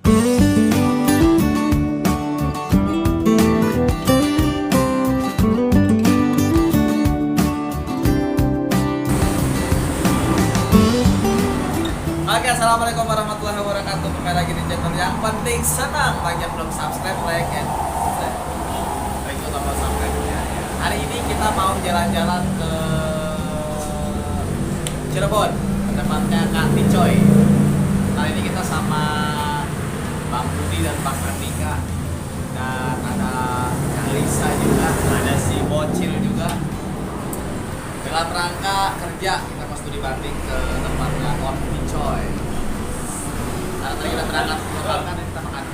Oke, assalamualaikum warahmatullahi wabarakatuh. Kembali lagi di channel yang penting senang. Bagi yang belum subscribe, like and like itu tombol subscribe ya. Hari ini kita mau jalan-jalan ke Cirebon, ke tempatnya Kak Ticoy. Kali ini kita sama Bang Budi dan Bang Andika, dan ada Kak Lisa juga, ada si Bocil juga. Dalam rangka kerja kita mau studi banding ke tempatnya Om Ticoy. Karena tadi kita berangkat ke Bangka dan kita makan.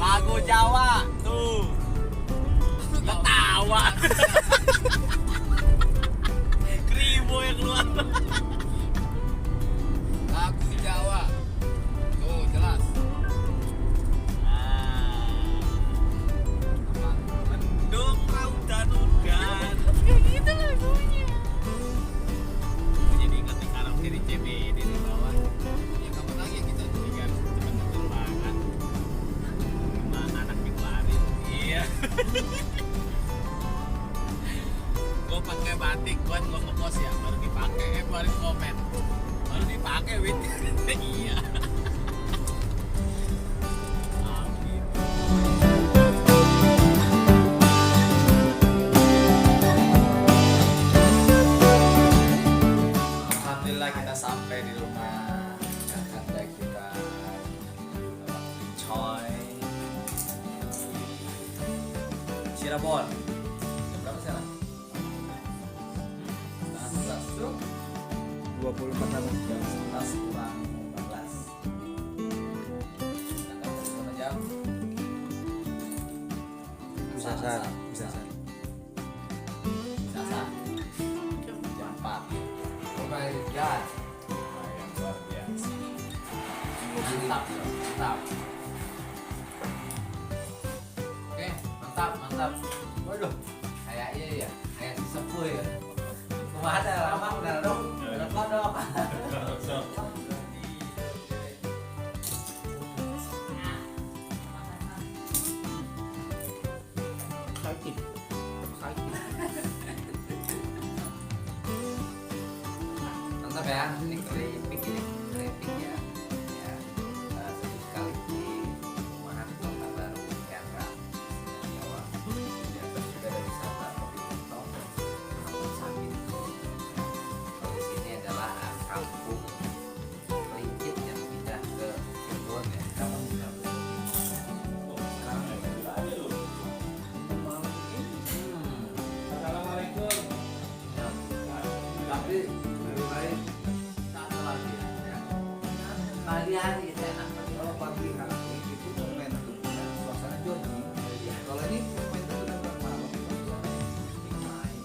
Lagu Jawa tuh ketawa kribo yang keluar. Lagu Jawa tuh jelas. Mendung raudan udan Kayak gitu lagunya. jadi ingat di karaoke di CBD di bawah. Ya kapan lagi kita kan teman-teman banget sama anak itu lari. Iya. Gue pakai batik buat gue ngepost ya, baru dipakai, baru komen, baru dipakai wit. Iya. Alhamdulillah kita sampai di rumah kakanda kita, Coy, Cirebon. Jam berapa sekarang? Setengah 11 tuh. 24 tahun. Jam 11 kurang 14. Berangkat dari mana jam? Sasar. Sasar. Jam 4. Oh my god. Yang luar biasa. Mantap, mantap. Oke, mantap. Waduh, kayak iya ya, kayak sesepuh ya. Kemana lama udah dong, udah kodok. Sakit. Mantap ya, ini keripik ya. Ya, satu sekali di rumahan kota baru Kendra, Jawa. Ya, sudah ada wisata kopi Tontok, kampung Sabit. Kalau di sini adalah kampung Lincit yang pindah ke Cirebon ya. Sekarang sudah Assalamualaikum. tapi lebih baik satu lagi ya. Pagi-hari itu enak. Kalau pagi hari itu momentum ya, suasana jogging. Kalau ini momentum udah malam, suasana main.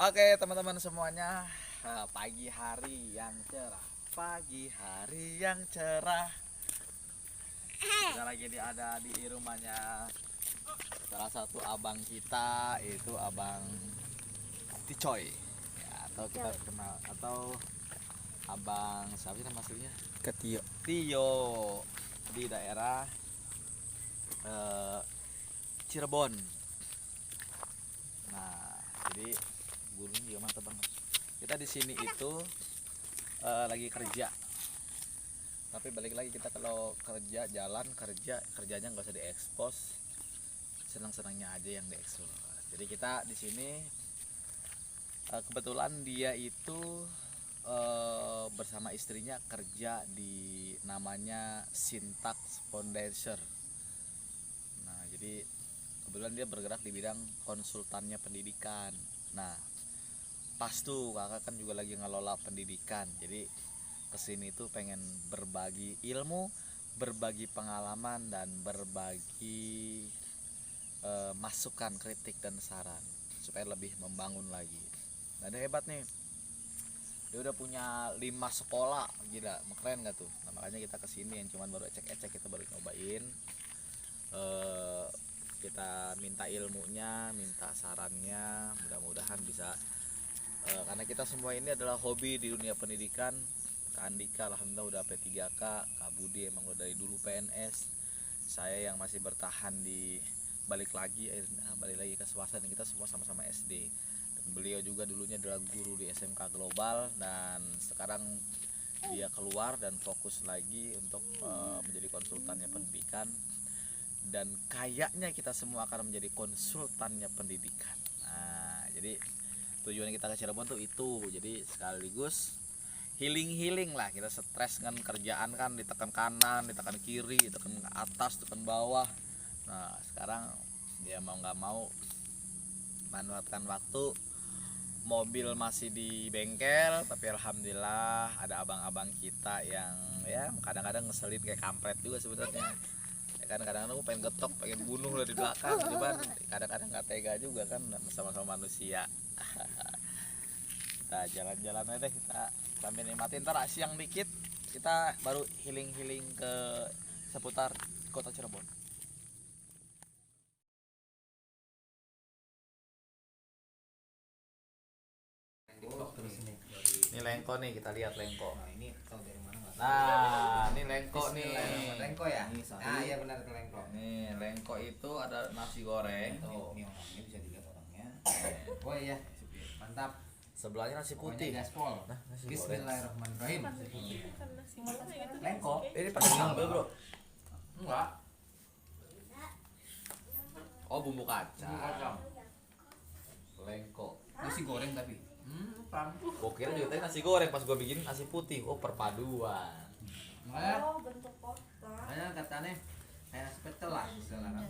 Oke teman-teman semuanya, pagi hari yang cerah, pagi hari yang cerah. Kita lagi ada di rumahnya salah satu abang kita, itu abang Ticoy ya, atau kita kenal, atau abang siapa sih nama aslinya? Ketio. Tio. di daerah Cirebon. Nah, jadi burung juga mantap banget. Kita di sini itu lagi kerja. Tapi balik lagi, kita kalau kerja jalan kerjanya nggak usah diekspos, senang-senangnya aja yang diekspos. Jadi kita di sini kebetulan dia itu bersama istrinya kerja di namanya Syntax Foundation. Nah, jadi kebetulan dia bergerak di bidang konsultannya pendidikan. Nah, pas tuh kakak kan juga lagi ngelola pendidikan, jadi kesini tuh pengen berbagi ilmu, berbagi pengalaman, dan berbagi masukan, kritik, dan saran supaya lebih membangun lagi. Nah, dia hebat nih, dia udah punya 5 sekolah, gila, keren gak tuh? Nah, makanya kita kesini, yang cuman baru ecek-ecek, kita baru nyobain, kita minta ilmunya, minta sarannya, mudah-mudahan bisa, karena kita semua ini adalah hobi di dunia pendidikan. Kak Andika alhamdulillah udah P3K, Kak Budi emang udah dari dulu PNS, saya yang masih bertahan di balik lagi ke swasta, dan kita semua sama-sama SD. Dan beliau juga dulunya adalah guru di SMK Global, dan sekarang dia keluar dan fokus lagi untuk menjadi konsultannya pendidikan, dan kayaknya kita semua akan menjadi konsultannya pendidikan. Nah, jadi tujuan kita ke Cirebon tuh itu, jadi sekaligus healing lah. Kita stres kan, kerjaan kan ditekan kanan, ditekan kiri, ditekan atas, ditekan bawah. Nah, sekarang dia mau nggak mau manfaatkan waktu, mobil masih di bengkel, tapi alhamdulillah ada abang-abang kita yang ya kadang-kadang ngeselin kayak kampret juga sebenarnya. Ya kan, kadang-kadang aku pengen getok, pengen bunuh dari belakang, cuman kadang-kadang nggak tega juga kan, sama-sama manusia. Kita jalan-jalan aja deh, kita sambil nikmatin. Ntar siang dikit kita baru healing ke seputar kota Cirebon. Ini lengko nih, kita lihat lengko. Nah, ini tahu dari mana nggak? Nah, ini lengko nih. Lengko ya? Ini sari. Ah iya benar, ke lengko. Nih lengko itu ada nasi goreng. Tuh. Ini orangnya bisa dilihat orangnya. Oh iya, mantap. Sebelahnya nasi putih. Pokoknya gaspol. Nah, nasi goreng. Bismillahirrahmanirrahim. Bukan nasi mana itu? Lengko? Ini pakai sambal, Bro. Enggak. Oh, bumbu kacang. Kacang. Lengko. Nasi goreng tapi. Bukan. Gua kira juga tadi nasi goreng, pas gua bikin nasi putih. Oh, perpaduan. Makanya, Oh, bentuk kotak. makanya katanya kayak nasi pecel lah istilahnya.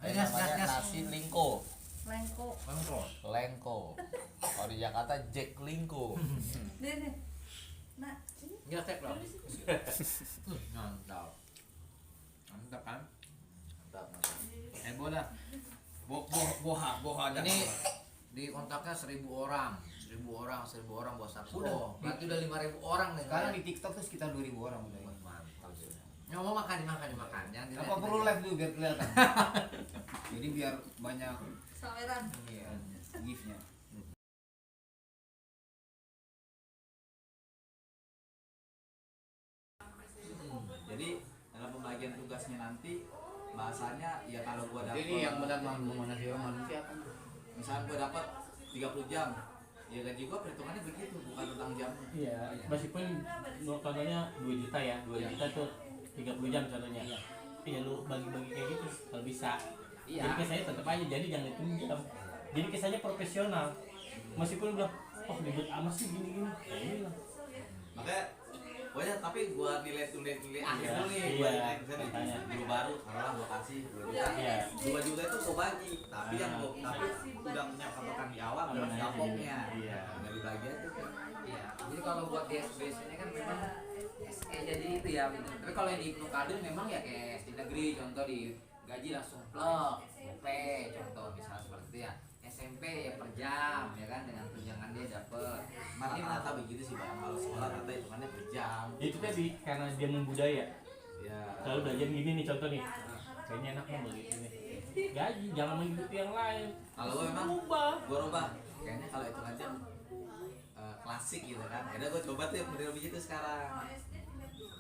Ini Gas, namanya gas. nasi lingko. Lengko. Lengko. Lengko. Kalau di Jakarta Jack Lingko. Nih. Nak, sini. Iya, cek loh. Mantap. Mantap kan? Mantap. Heboh dah. Boha Ini di kontaknya 1.000 orang. 1.000 orang buat Sabtu. Udah. Oh, berarti udah 5.000 orang nih. Sekarang di TikTok tuh sekitar 2.000 orang udah. Wah, mantap sih. Yang mau makan dimakan. Jangan dilihat. Apa perlu live dulu biar kelihatan? Jadi biar banyak Saweran. gift-nya. Jadi dalam pembagian tugasnya nanti bahasanya ya kalau gua dapat Jadi yang benar memanasi orang manusia kan. misalnya gua dapat 30 jam, ya gaji gua perhitungannya begitu, bukan tentang jam. Iya, meskipun contohnya 2 juta ya, 2 juta tuh 30 jam contohnya. Iya, lu bagi-bagi kayak gitu kalau bisa. Iya. Jadi kesannya tetap aja, jadi jangan hitung jam. Jadi kesannya profesional. Meskipun udah, oh ribet amat sih gini-gini. Ya inilah. Makanya pokoknya tapi gua nilai akhir dulu nih, Iya, gua nilai misalnya makanya. guru baru, kalau gua kasih 2 juta. Iya. 2 juta itu gua bagi, tapi yang gua tapi udah punya patokan di awal adalah Iya. gampongnya. Iya. Nggak dibagi aja kan. Iya. Jadi kalau buat di SBSD-nya kan memang SE jadi itu ya. Tapi kalau yang di Ibnu Khaldun memang ya kayak SD negeri, contoh di gaji langsung plek, P contoh misalnya seperti itu ya. SMP ya per jam ya kan, dengan tunjangan dia dapet. Ini rata begitu sih Bang, kalau sekolah rata hitungannya per jam. Itu tadi karena dia membudaya. Ya. Kalau belajar gini nih contoh nih. Kayaknya enak mau beli ini. Gaji jangan mengikuti yang lain. Kalau gua memang Ubah. gua rubah. Kayaknya kalau hitung aja klasik gitu kan. Udah gua coba tuh model begitu sekarang.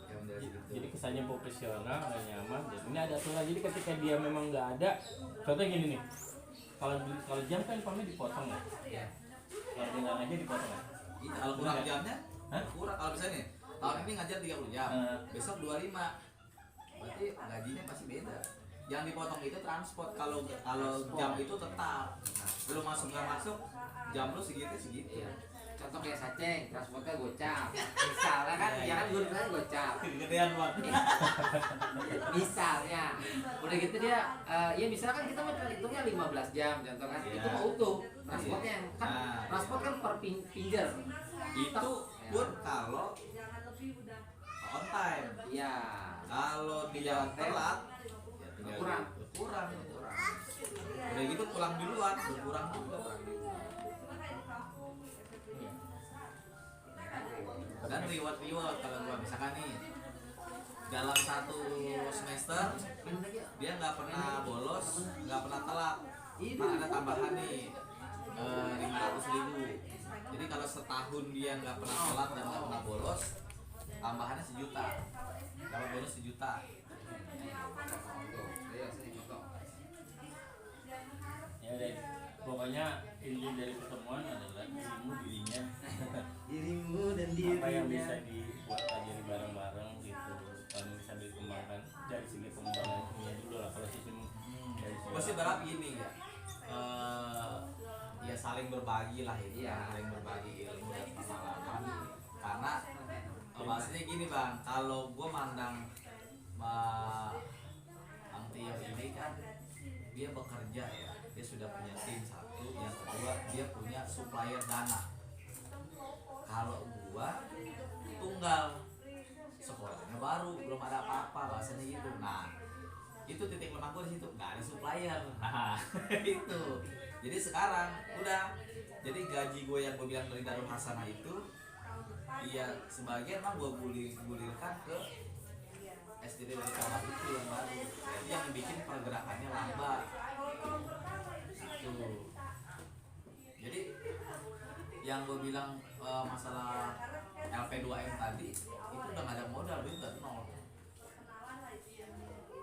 Ya model Jadi kesannya profesional dan nyaman. Dan ini ada aturan. Jadi ketika dia memang nggak ada, contohnya gini nih. Kalau jam kan pamnya dipotong ya. Iya. Kalau dengan aja dipotong ya. Iya, kalau kurang Bener. jamnya, Hah? kurang. Kalau misalnya nih, tahun ini ngajar 30 jam, besok 25. Berarti gajinya pasti beda. Yang dipotong itu transport. Kalau jam itu tetap. Belum masuk nggak masuk, jam lu segitu. Iya. Contoh kayak Saceng, transportnya gocap. Misalnya kan, Iya, ya kan guru-gurunya gocap. Kegedean banget. Misalnya, udah gitu dia, ya misalkan kita mau hitungnya 15 jam, contoh kan, Iya. itu mau utuh. Transportnya yang kan, Nah. transport kan per finger. Itu pun kalau on time. Iya. Kalau dia telat, ya tinggal Kurang. kurang. Udah gitu pulang duluan, berkurang juga. Dan reward kalau gua misalkan nih dalam satu semester dia nggak pernah bolos, nggak pernah telat, ada tambahan nih 500.000. Jadi kalau setahun dia nggak pernah telat dan nggak pernah bolos, tambahannya 1 juta. Dapat bonus 1 juta. Iya, sini contoh. Ya deh. Pokoknya inti dari pertemuan adalah dirimu dirinya. Dirimu dan Apa yang bisa dibuat pelajari bareng-bareng gitu. Kalau bisa dikembangkan dari segi pengembangannya dulu lah. Kalau sistem dari segi Gue sih berharap gini ya, ya saling berbagi lah ini, Iya. saling berbagi ilmu dan pengalaman. Karena bahasanya gini bang, kalau gue mandang Bang Tio ini kan dia bekerja ya, dia sudah punya tim satu, yang kedua dia punya supplier dana. Kalau gua tunggal, sekolahnya baru, belum ada apa-apa bahasanya gitu. Nah, itu titik lemah gua di situ, nggak ada supplier. Nah, itu. Jadi sekarang udah, jadi gaji gue yang gue bilang dari Darul Hasanah itu, iya sebagian mah gue gulirkan ke SDD dari kawah itu yang baru. Jadi yang bikin pergerakannya lambat. Gitu. Jadi yang gue bilang masalah LP2M tadi itu udah gak ada modal, duit udah nol.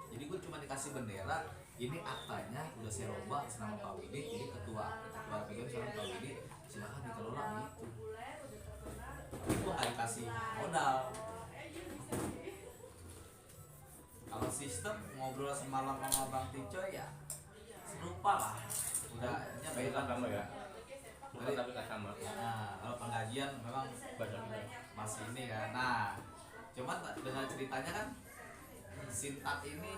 Jadi gue cuma dikasih bendera, ini aktanya udah saya robah sama Pak Widi, jadi ketua LP2M sama Pak Widi, silahkan dikelola gitu. Itu gak dikasih modal. Kalau sistem ngobrol semalam sama Bang Tico ya serupa lah. Udah beda sama ya. Bukan Dari- tapi nggak sama. Nah, kalau penggajian memang Bahasa kita. masih ini kan. Nah, cuman dengan ceritanya kan Sintak ini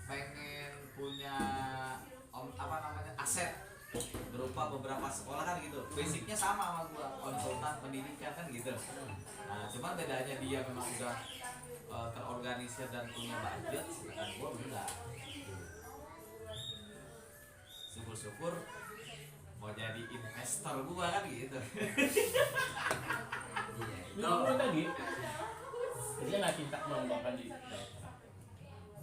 pengen punya aset berupa beberapa sekolah kan gitu. Basicnya sama sama gua, konsultan pendidikan kan gitu. Nah, cuman bedanya dia memang sudah terorganisir dan punya budget, sedangkan gua enggak. Syukur-syukur mau jadi investor gua kan gitu. Iya, Itu tadi. Dia nggak cinta mengembangkan di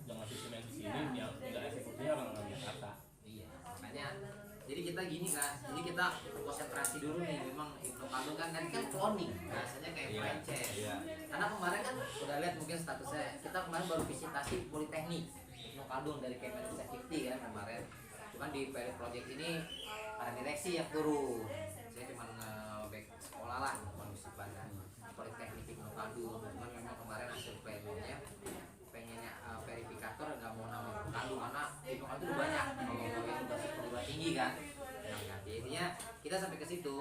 dengan sistem yang di sini yang nggak eksekusinya orang Jakarta. Iya, makanya jadi kita gini kan, jadi kita konsentrasi dulu nih. Memang Ibnu Khaldun kan kan cloning, rasanya kayak Iya, franchise. iya. Karena kemarin kan udah lihat mungkin statusnya, kita kemarin baru visitasi Politeknik Ibnu Khaldun dari Kemenristek kan kemarin. Cuman di pilot project ini para direksi yang turun. Saya cuma back sekolah lah, bukan musibah kan. Politeknik Ibnu Khaldun. Cuman memang kemarin hasil plenonya pengennya verifikator nggak mau nama Ibnu Khaldun karena Ibnu Khaldun udah banyak kalau yang udah perguruan tinggi kan. Nah, intinya kita sampai ke situ,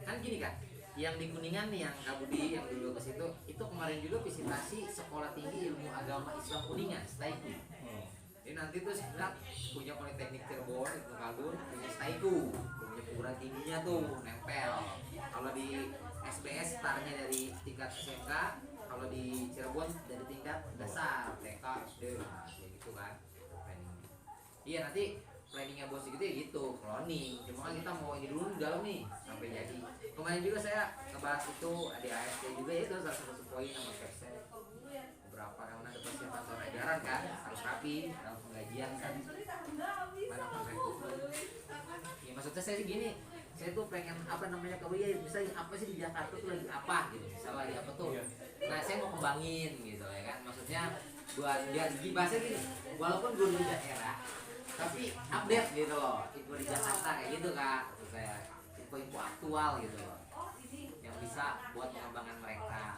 kan gini kan, yang di Kuningan nih yang Kak Budi yang dulu ke situ, itu kemarin juga visitasi Sekolah Tinggi Ilmu Agama Islam Kuningan, STAIKU. Jadi nanti tuh sebenarnya punya Politeknik Cirebon, Ibnu Khaldun, punya STAIKU, punya perguruan tingginya tuh nempel. Kalau di SBS startnya dari tingkat SMK, kalau di Cirebon dari tingkat dasar, TK, SD, nah, kayak gitu kan. Planning. Iya nanti planningnya bos gitu ya gitu, cloning. Cuma kan kita mau ini dulu di dalam nih sampai jadi. Kemarin juga saya ngebahas itu di AST juga ya, itu salah satu poin sama Kepsek. Beberapa karena ada persiapan soal edaran kan harus rapi dalam penggajian kan. Mana rekrutmen. Ya maksudnya saya sih gini, saya tuh pengen apa namanya kalau ya bisa apa sih di Jakarta tuh lagi apa gitu. Misalnya lagi apa tuh? Nah saya mau kembangin gitu ya kan, maksudnya buat biar bahasa gini, walaupun gue di daerah tapi update gitu loh, info di Jakarta kayak gitu kak, maksud saya info-info aktual gitu loh yang bisa buat pengembangan mereka.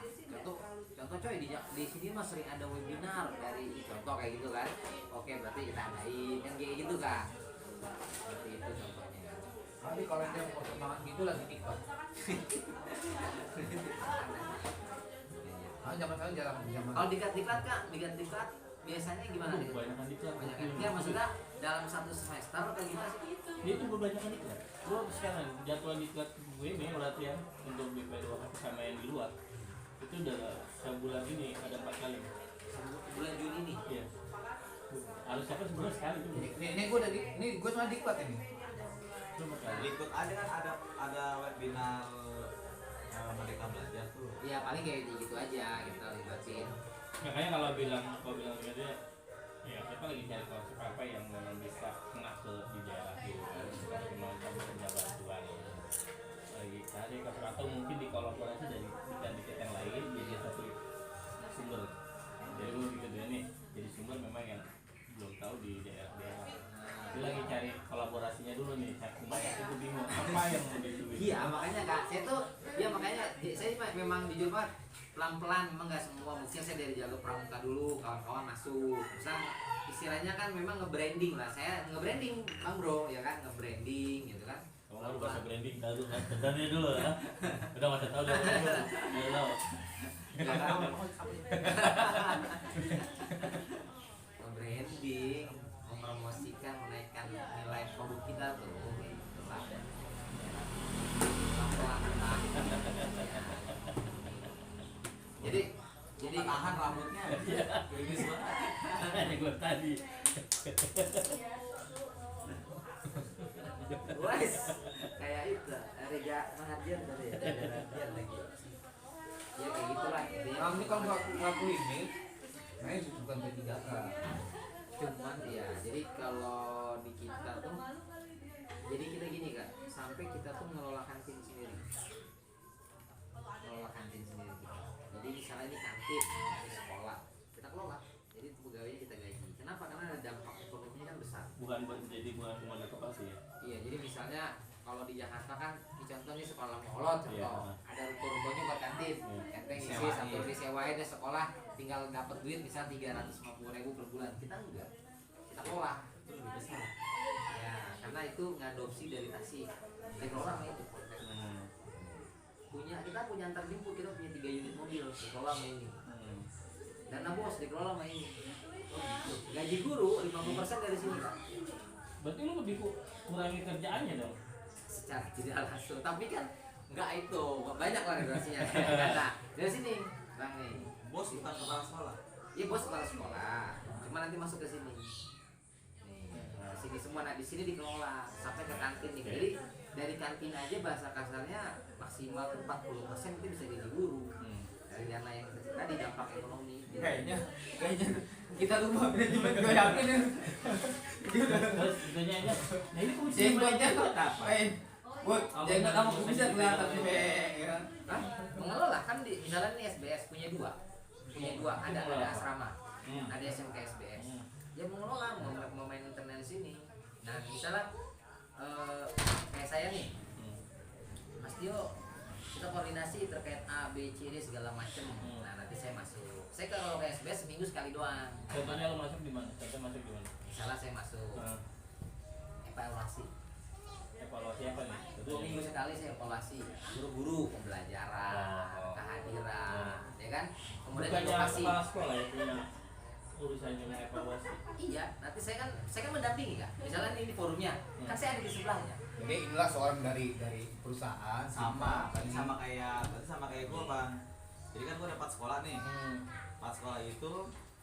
Contoh coy, di sini mah sering ada webinar dari contoh kayak gitu kan, oke berarti kita adain kan kayak gitu kak, seperti itu contohnya. Tapi kalau dia mau perkembangan gitu lagi TikTok. Ah, zaman sekarang jarang zaman. Kalau diklat kak, diklat biasanya gimana nih? Kebanyakan diklat. Banyak kan? Ya maksudnya dalam satu semester atau gimana sih? Dia itu kebanyakan diklat. Bro sekarang jadwal diklat gue ini latihan untuk BP2 sama yang di luar itu udah sebulan ini ada 4 kali. Bulan Juni ini. Iya. Harus siapa sebulan sekali tuh. Ini gue udah ini gue cuma diklat ini. Cuma kali. Ikut aja kan ada webinar Merdeka Belajar tuh. Ya paling kayak gitu aja kita libatin. Makanya kalau bilang dia ya kita lagi cari konsep apa yang memang bisa kena ke di daerah gitu kan, memang kita bisa bantuan lagi cari konsep atau mungkin dikolaborasi dari diklat yang lain jadi satu sumber. Jadi gue gitu nih jadi sumber memang yang belum tahu di daerah-daerah. Dia lagi cari kolaborasinya dulu nih, saya itu bingung apa yang mau ditulis. Iya makanya kak, saya tuh ya makanya saya memang jujur banget pelan-pelan, memang nggak semua, mungkin saya dari jalur pramuka dulu, kawan-kawan masuk, misalnya istilahnya kan memang nge-branding lah, saya nge-branding bang bro ya kan, nge-branding gitu kan. Kamu harus bahasa branding dulu kan, dari dulu ya. Udah masa tahu udah tahu. Ya kan, nge-branding, mempromosikan, menaikkan nilai produk kita tuh, gitu lah. Pelan-pelan. Jadi Tahan rambutnya. Bagus banget. Ini gue tadi. wes kayak itu Rega Mahardian tadi ya, Rega Mahardian lagi. Ya kayak gitulah intinya. Ini kalau ngaku ini, nah itu bukan P3K. Cuman ya, jadi kalau di kita tuh, jadi kita gini kak, sampai kita tuh ngelola kantin sendiri, ngelola kantin sendiri kita. Jadi misalnya ini kantin di sekolah, kita kelola. Jadi pegawainya kita gaji. Kenapa? Karena ada dampak ekonominya kan besar. Bukan cuma dekopasi ya. Iya, jadi misalnya kalau di Jakarta kan, di contoh nih sekolah Molot, contoh Iya. ada ruko-rukonya buat kantin, enteng isi Disewain. satu disewain deh sekolah, tinggal dapat duit misal 350.000 per bulan, kita enggak, kita kelola, itu lebih besar. Ya, karena itu ngadopsi dari Tasik, dikelola sama itu. Kita punya antar jemput, kita punya 3 unit mobil, dikelola sama ini. Dana bos dikelola sama ini. Oh, gitu. Gaji guru 50% dari sini kan. Berarti lu lebih kurangi kerjaannya dong. Secara tidak langsung, tapi kan enggak itu banyak lah regulasinya. Nah, dari sini bang nih, Bos bukan kepala sekolah. iya bos kepala sekolah, cuma nanti masuk ke sini. Nih, di sini semua, nah di sini dikelola sampai ke kantin nih. Jadi dari kantin aja bahasa kasarnya maksimal 40% itu bisa jadi guru dari dana yang tadi dampak ekonomi. Kayaknya kita lupa manajemen, gue yakin ya. Terus itunya aja. Nah ini fungsi Simpelnya ngapain? Buat jangan kamu bisa kelihatan sih ya. Hah? Mengelola kan di misalnya nih SBS punya dua ada asrama, ada SMK SBS. Dia mengelola, mau main internet di sini. Nah misalnya kayak saya nih, Mas Dio, kita koordinasi terkait A, B, C, D segala macem. Nah nanti saya masuk. Saya kalau ke SBS seminggu sekali doang. Contohnya lo masuk di mana? Contoh masuk di mana? Misalnya saya masuk evaluasi. Evaluasi apa nih? 2 minggu sekali saya evaluasi guru-guru pembelajaran, kehadiran, ya kan? Kemudian Bukannya edukasi. kepala sekolah ya punya urusan dengan evaluasi. Iya, nanti saya kan mendampingi kan. Misalnya ini forumnya, kan saya ada di sebelahnya. Ini inilah seorang dari perusahaan Sama kayak gue bang. Jadi kan gue dapat sekolah nih. Pas sekolah itu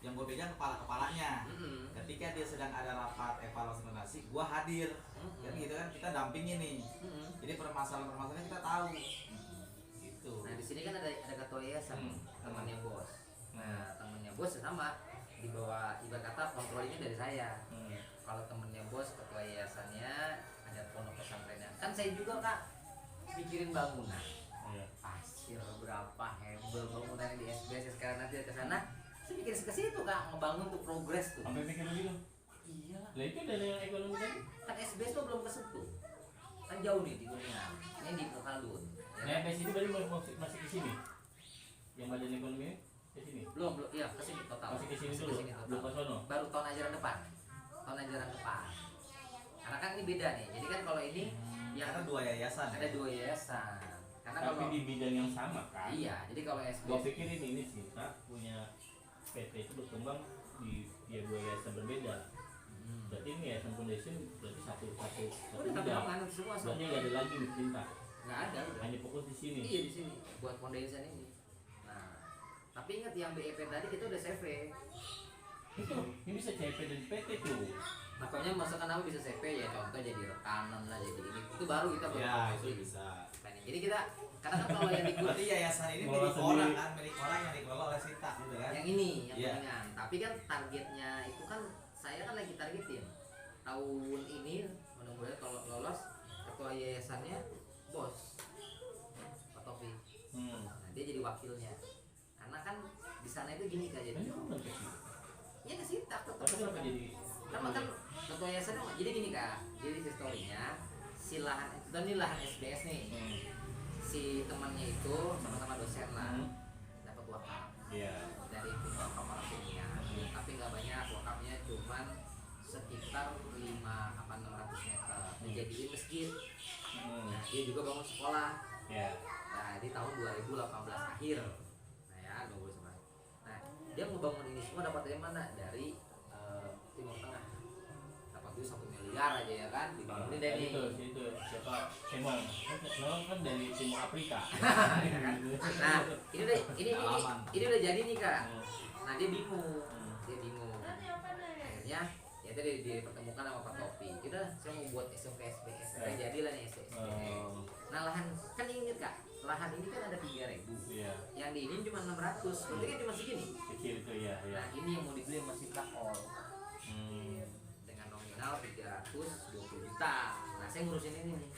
yang gue pegang kepalanya. Ketika dia sedang ada rapat evaluasi donasi, gue hadir. Kan gitu kan, kita dampingi nih. Jadi permasalahan kita tahu. Gitu. Nah di sini kan ada ketua yayasan, temannya bos. Nah temannya bos sama di bawah, ibarat kata kontrolnya dari saya. Kalau temennya bos ketua yayasannya ada pondok pesantrennya. Kan saya juga kak mikirin bangunan. Iya. Pasti hampir berapa hebel bangunan di SBS sekarang nanti ke sana. Saya mikir ke situ Kak, ngebangun tuh progres tuh. Sampai mikir begitu. Iya. Lah itu dana yang ekonomi tadi. Kan SBS tuh belum kesentuh. Kan jauh nih di Kuningan. Ini di Pekaldun. Nah, sampai sini baru masih ke sini. Yang badan ekonomi ke sini. Belum, iya ke sini total. Masih ke sini Masih dulu. kesini total. Belum ke sono. Baru tahun ajaran depan. Tahun ajaran depan. Karena kan ini beda nih. Jadi kan kalau ini yang Karena dua yayasan. ada 2 yayasan. Karena Tapi kalau di bidang yang sama kan. iya, jadi kalau Gua SBS pikir ini Sinta punya PT itu berkembang di ya 2 yayasan berbeda. Berarti ini yayasan foundation berarti satu udah bidang. gabungan semua Berarti nggak ada lagi di Sinta. nggak ada udah. Hanya fokus di sini. Iya di sini buat foundation ini. Nah, tapi ingat yang BEP tadi kita udah CV. Itu ini bisa CP dan PT tuh. Makanya masakan apa bisa CV ya contoh jadi rekanan lah jadi ini itu baru kita baru Ya, fokus itu di bisa. planning. Jadi kita karena kan kalau yang di Berarti yayasan ini Ngelola milik sendiri. orang kan, milik orang yang dikelola oleh Sinta gitu kan. yang ini yang Iya. Kuningan. Tapi kan targetnya itu kan saya kan lagi targetin tahun ini mudah-mudahan kalau lolos ketua yayasannya bos Pak Taufik. Nah, dia jadi wakilnya. Karena kan di sana itu gini Kak jadi. Ini kan bukan kecil. Ya ke Sintak tetap. Tapi kenapa jadi Kan ketua yayasannya jadi gini Kak. Jadi historinya si lahan itu kan ini lahan SBS nih. Si temannya itu sama-sama dosen lah dapat wakaf Iya. dari wakaf orang Kuningan. Tapi nggak banyak wakafnya cuman sekitar 500 meter dijadiin masjid. Nah, dia juga bangun sekolah. Ya. Nah, di tahun 2018 akhir. Nah, ya, 2019. Nah, dia ngebangun ini semua dapat dari mana? Dari Timur Tengah. Dapat duit 1 miliar aja ya kan, dibangunin dari Itu siapa? Semong. Semong kan dari Timur Afrika. Ya kan? Nah, ini udah jadi nih Kak. Nah, dia bingung. Akhirnya ya tadi dipertemukan sama Pak Topi. Udah, saya mau buat SMK SBS. Jadilah nih SBS. Nah, lahan kan inget Kak, lahan ini kan ada 3.000. Iya. Yang di ini cuma 600. Berarti kan cuma segini. Kecil itu ya, ya. Nah, ini yang mau dibeli sama Sinta All dengan nominal 320 juta. Nah, saya ngurusin ini nih.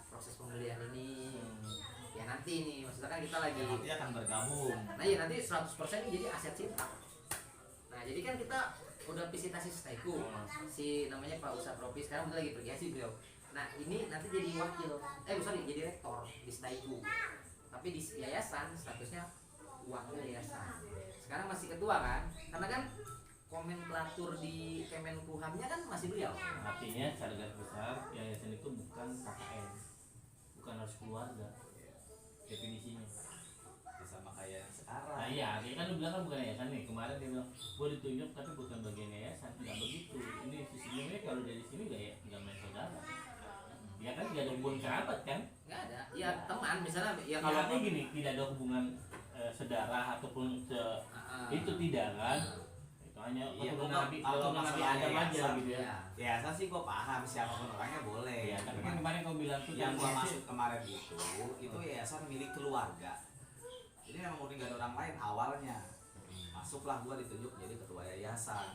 Proses pembelian ini. Ya nanti nih, maksudnya kan kita lagi Nanti akan bergabung. nah ya nanti 100% ini jadi aset Sinta. Nah, jadi kan kita udah visitasi Staiku. Si namanya Pak Ustadz Ropi sekarang udah lagi pergi sih beliau. Nah, ini nanti jadi wakil. Jadi rektor di Staiku. Tapi di yayasan statusnya wakil yayasan. Sekarang masih ketua kan? Karena kan nomenklatur di Kemenkumhamnya kan masih beliau. Artinya secara garis besar yayasan itu bukan KKN, bukan harus keluarga definisinya. Sama kayak sekarang. Nah iya, dia kan lu bilang kan bukan yayasan nih. Kemarin dia bilang gua ditunjuk tapi bukan bagian yayasan. Nggak begitu. Ini sistemnya kalau dari sini nggak main saudara. Ya kan nggak ada hubungan kerabat kan? Nggak ada. Ya teman misalnya ya Kalau artinya gini, tidak ada hubungan saudara ataupun itu tidak kan? Itu hanya Iya, keturunan kalau Nabi, masalah Nabi Adam aja yayasan, gitu ya. ya. Yayasan sih gua paham siapapun orangnya boleh. Iya, tapi kan Cuman kemarin kau bilang tuh yang gua yayasan- maksud kemarin itu yayasan milik keluarga. Jadi memang murni gak ada orang lain awalnya. Masuklah gua ditunjuk jadi ketua yayasan.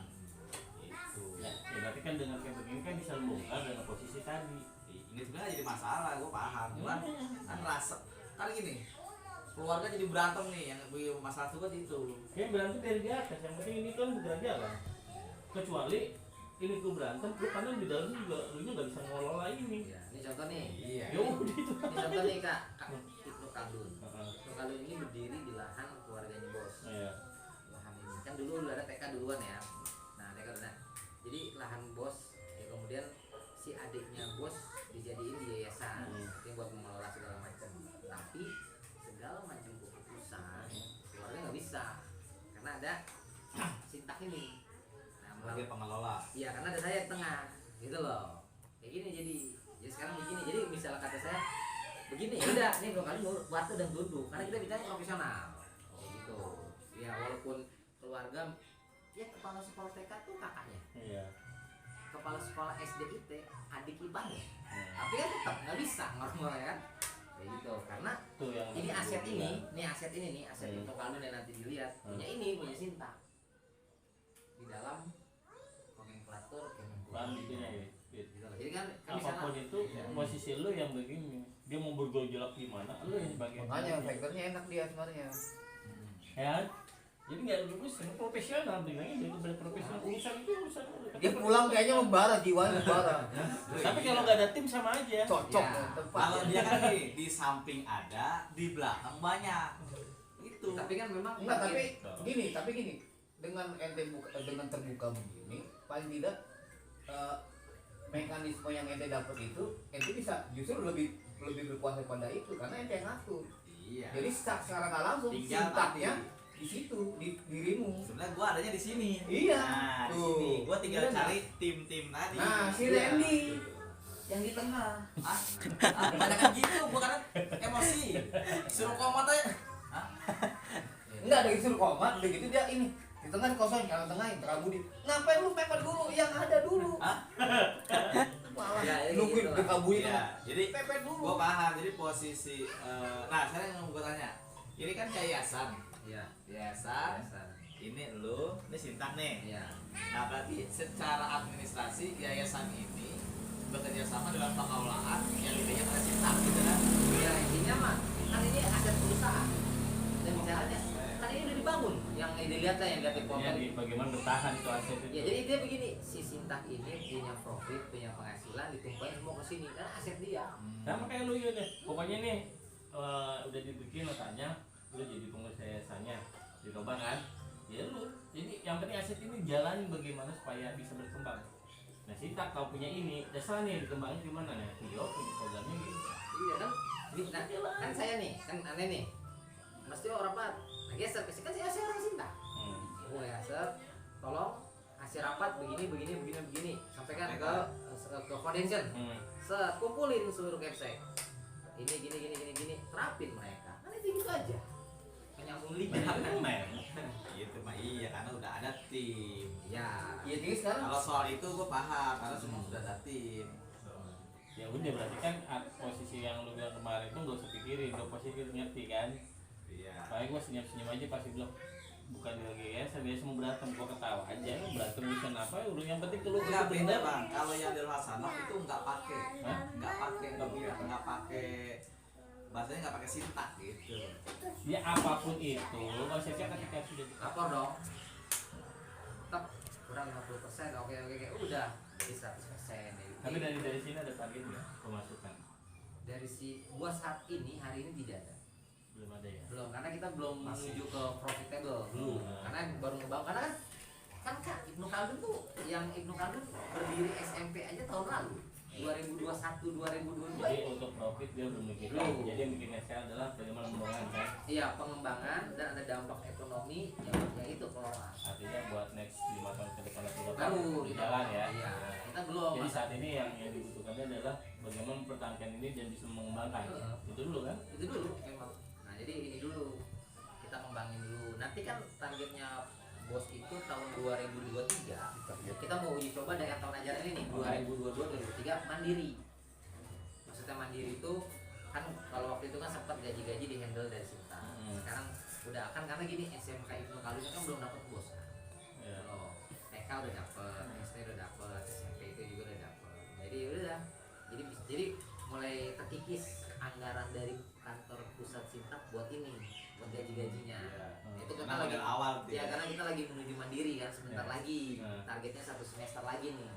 Itu. Ya, berarti kan dengan kayak begini kan bisa bongkar dengan posisi tadi. Ini sebenarnya jadi masalah, gua paham. Cuman kan rasa kan gini. Keluarga jadi berantem nih, yang masalah tuh kan itu. Kayak berantem dari di atas, yang penting ini kan bergerak jalan. Kecuali ini tuh berantem, lu kan di dalam juga lu nggak bisa ngelola ini. Ya, ini contoh nih. Iya. Ya udah itu. Ini contoh nih Kak, Ibnu Khaldun. Ibnu Khaldun ini berdiri di lahan keluarganya bos. Iya. Lahan ini kan dulu udah ada TK duluan ya. Nah, TK duluan. Jadi lahan bos ya kemudian si adiknya bos dijadiin di yayasan. Ini buat mengelola segala macam. Tapi segala macam keputusan keluarga nggak bisa karena ada Sintak ini. Nah, Sebagai pengelola. iya karena ada saya di tengah gitu loh kayak gini jadi sekarang begini jadi misalnya kata saya begini ya udah nih dua kali waktu dan duduk karena kita bicara profesional gitu ya walaupun keluarga ya kepala sekolah TK tuh kakaknya Iya. kepala sekolah SD IT adik iparnya tapi kan tetap nggak bisa ngomong kan kayak gitu karena Tuh yang ini maksud aset gua ini bilang. nih aset ini nih aset untuk kalian yang nanti dilihat punya ini punya Sinta di dalam nomenklatur Paham Kemenkumham bikinnya ya. Gitu. gitu loh. Jadi kan misalnya Apapun itu iya. posisi lu yang begini. dia mau bergojolak gimana lu yang sebagai Makanya fighternya enak dia sebenarnya. ya jadi nggak lulus profesional bilangnya dia itu profesional urusan itu urusan lu. Dia pulang kayaknya membara, jiwanya membara. Tapi kalau nggak ada tim sama aja. Cocok Ya, tempat. Kalau dia kan di samping ada, di belakang banyak. Itu. Tapi kan memang Enggak, tapi gini, dengan ente dengan terbuka begini, paling tidak mekanisme yang ente dapat itu, ente bisa justru lebih berkuasa pada itu karena ente yang ngatur. Iya. Jadi secara nggak langsung Tinggal sintaknya di situ di dirimu. Sebenarnya gua adanya di sini. Iya. Nah, di Tuh. sini gua tinggal Iya, cari tim-tim tadi. Nah, si Iya. Randy yang di tengah. Banyak kan gitu, gua kadang emosi. Suruh komat aja. Hah? Enggak ada disuruh komat, udah gitu dia ini di tengah kosong, kalau tengah yang Budi. Ngapain lu pepet dulu yang ada dulu? Malah Ya, ya nungguin gitu di lah. Budi Iya, tengah. jadi Pepet dulu. gua paham. Jadi posisi nah, sekarang yang mau gua tanya. Ini kan yayasan. Iya. Yayasan. Biasa. Ini lu, ini Sintak nih. Iya. Nah, berarti secara administrasi yayasan ini bekerja sama dengan pengelolaan yang intinya pada Sintak gitu kan. Ya intinya mah kan ini aset perusahaan. Dan bicaranya kan ini udah dibangun. Yang dilihat lah yang dari Artinya di bagaimana bertahan itu aset itu. Ya jadi dia begini, si Sintak ini punya profit, punya penghasilan ditumpahin semua ke sini karena aset dia. Sama kayak lu ya deh. Pokoknya nih udah dibikin notanya, lu jadi pengurus yayasannya, dicoba kan? Ya lu. Jadi yang penting aset ini jalanin bagaimana supaya bisa berkembang. Nah, Sintak kau punya ini, dasar nih dikembangin gimana nih? Yo, punya programnya gitu. Iya kan? Nah, kan saya nih, kan aneh nih. Mesti orang rapat. Nah, geser ke kan saya orang Sintak. Oh ya, Sir, tolong kasih rapat begini, sampaikan ke foundation. Set, kumpulin seluruh capsek. Ini gini, terapin mereka. Kan itu gitu aja. Penyambung liga. Gitu mah iya, karena udah ada tim. Ya, Iya, jadi sekarang Kalau soal itu gue paham, karena semua sudah ada tim. Ya udah berarti kan posisi yang lu bilang kemarin itu gak usah pikirin, gak posisi ngerti kan? Iya. Paling gua senyum-senyum aja pasti bilang bukan lagi ya, saya biasa mau berantem, gua ketawa aja, lu berantem bisa apa ya, udah yang penting kalau Enggak beda bang, kalau yang di luar sana itu nggak pakai, Hah? nggak pakai, nggak pakai, bahasanya nggak pakai Sintak gitu. Ya apapun itu, kalau saya ketika sudah lapor dong. Tetap kurang 50%, oke, udah jadi 100%. tapi dari sini ada target nggak pemasukan? Dari si gua saat ini hari ini tidak ada. Belum ada ya? Belum, karena kita belum Masih. menuju ke profitable dulu. Hmm. Karena baru ngebangun, karena kan Kak Ibnu Khaldun tuh yang Ibnu Khaldun berdiri SMP aja tahun lalu 2021 2022. Jadi untuk profit dia belum mikirkan. Belum. Jadi yang bikinnya saya adalah bagaimana membangun kan. Iya, pengembangan dan ada dampak ekonomi yang itu kelola. Artinya buat next 5 tahun ke depan atau Baru di jalan ya. Iya, kita belum. Jadi saat ini yang dibutuhkannya adalah bagaimana mempertahankan ini dan bisa mengembangkan. Itu dulu kan? Itu dulu memang. Nah, jadi ini dulu kita kembangin dulu. Nanti kan targetnya bos itu tahun 2023 kita mau uji coba dengan tahun ajaran ini 2022-2023 mandiri. Maksudnya mandiri itu kan kalau waktu itu kan sempat gaji-gaji di handle dari Sinta. Sekarang udah akan karena gini SMK Ibnu Khaldun kan belum dapat bos kan. Ya. Oh, TK udah dapet, SD udah dapet, SMP itu juga udah dapet. Jadi udah, jadi mulai terkikis anggaran dari kantor pusat Sintak buat ini, buat gaji-gajinya. Itu kita Karena lagi modal awal tuh ya karena kita lagi menuju mandiri kan sebentar Ya. lagi. Ya. Targetnya 1 semester lagi nih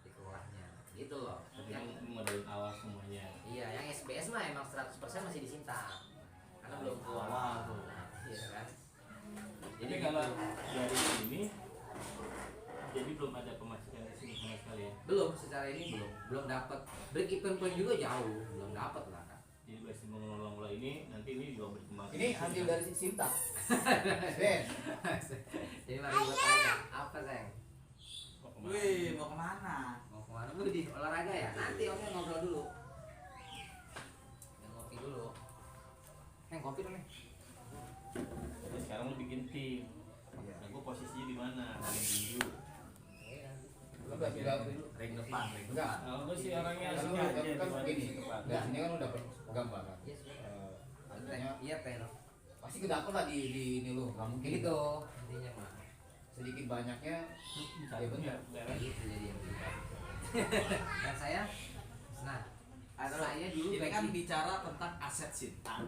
dikelolanya. Gitu loh. Tapi Yang modalin awal semuanya. iya, yang SBS mah emang 100% masih di Sintak. Karena belum keluar. Awal tuh. Iya kan. Jadi kalau dari ini jadi belum ada pemasukan di sini sama sekali ya. Belum secara ini belum dapat break even point juga jauh belum dapat lah kan. Jadi besi mengelola ini nanti ini juga berkembang. ini hasil dari Sinta. Ben, Jadi mari gua tanya apa sayang Mau kemana? Wih, mau kemana? mau kemana lu di olahraga ya nanti oke ngobrol dulu yang ngopi dulu kopi dong nih. Jadi sekarang lu bikin tim. Nah, gua posisinya di mana? Di tinju. enggak Ring depan, ring enggak. depan. Kalau gua sih orangnya Kan asik lu aja di kan mana begini. di depan. Dari sini kan lu dapat gambaran. Yes, Artinya iya teh lo pasti kedapat lah di ini lu, nggak mungkin. gitu intinya mah Sedikit banyaknya Satu ya, beres. gitu jadi yang gitu. Dan saya nah saya dulu ini kan bicara tentang aset Sinta.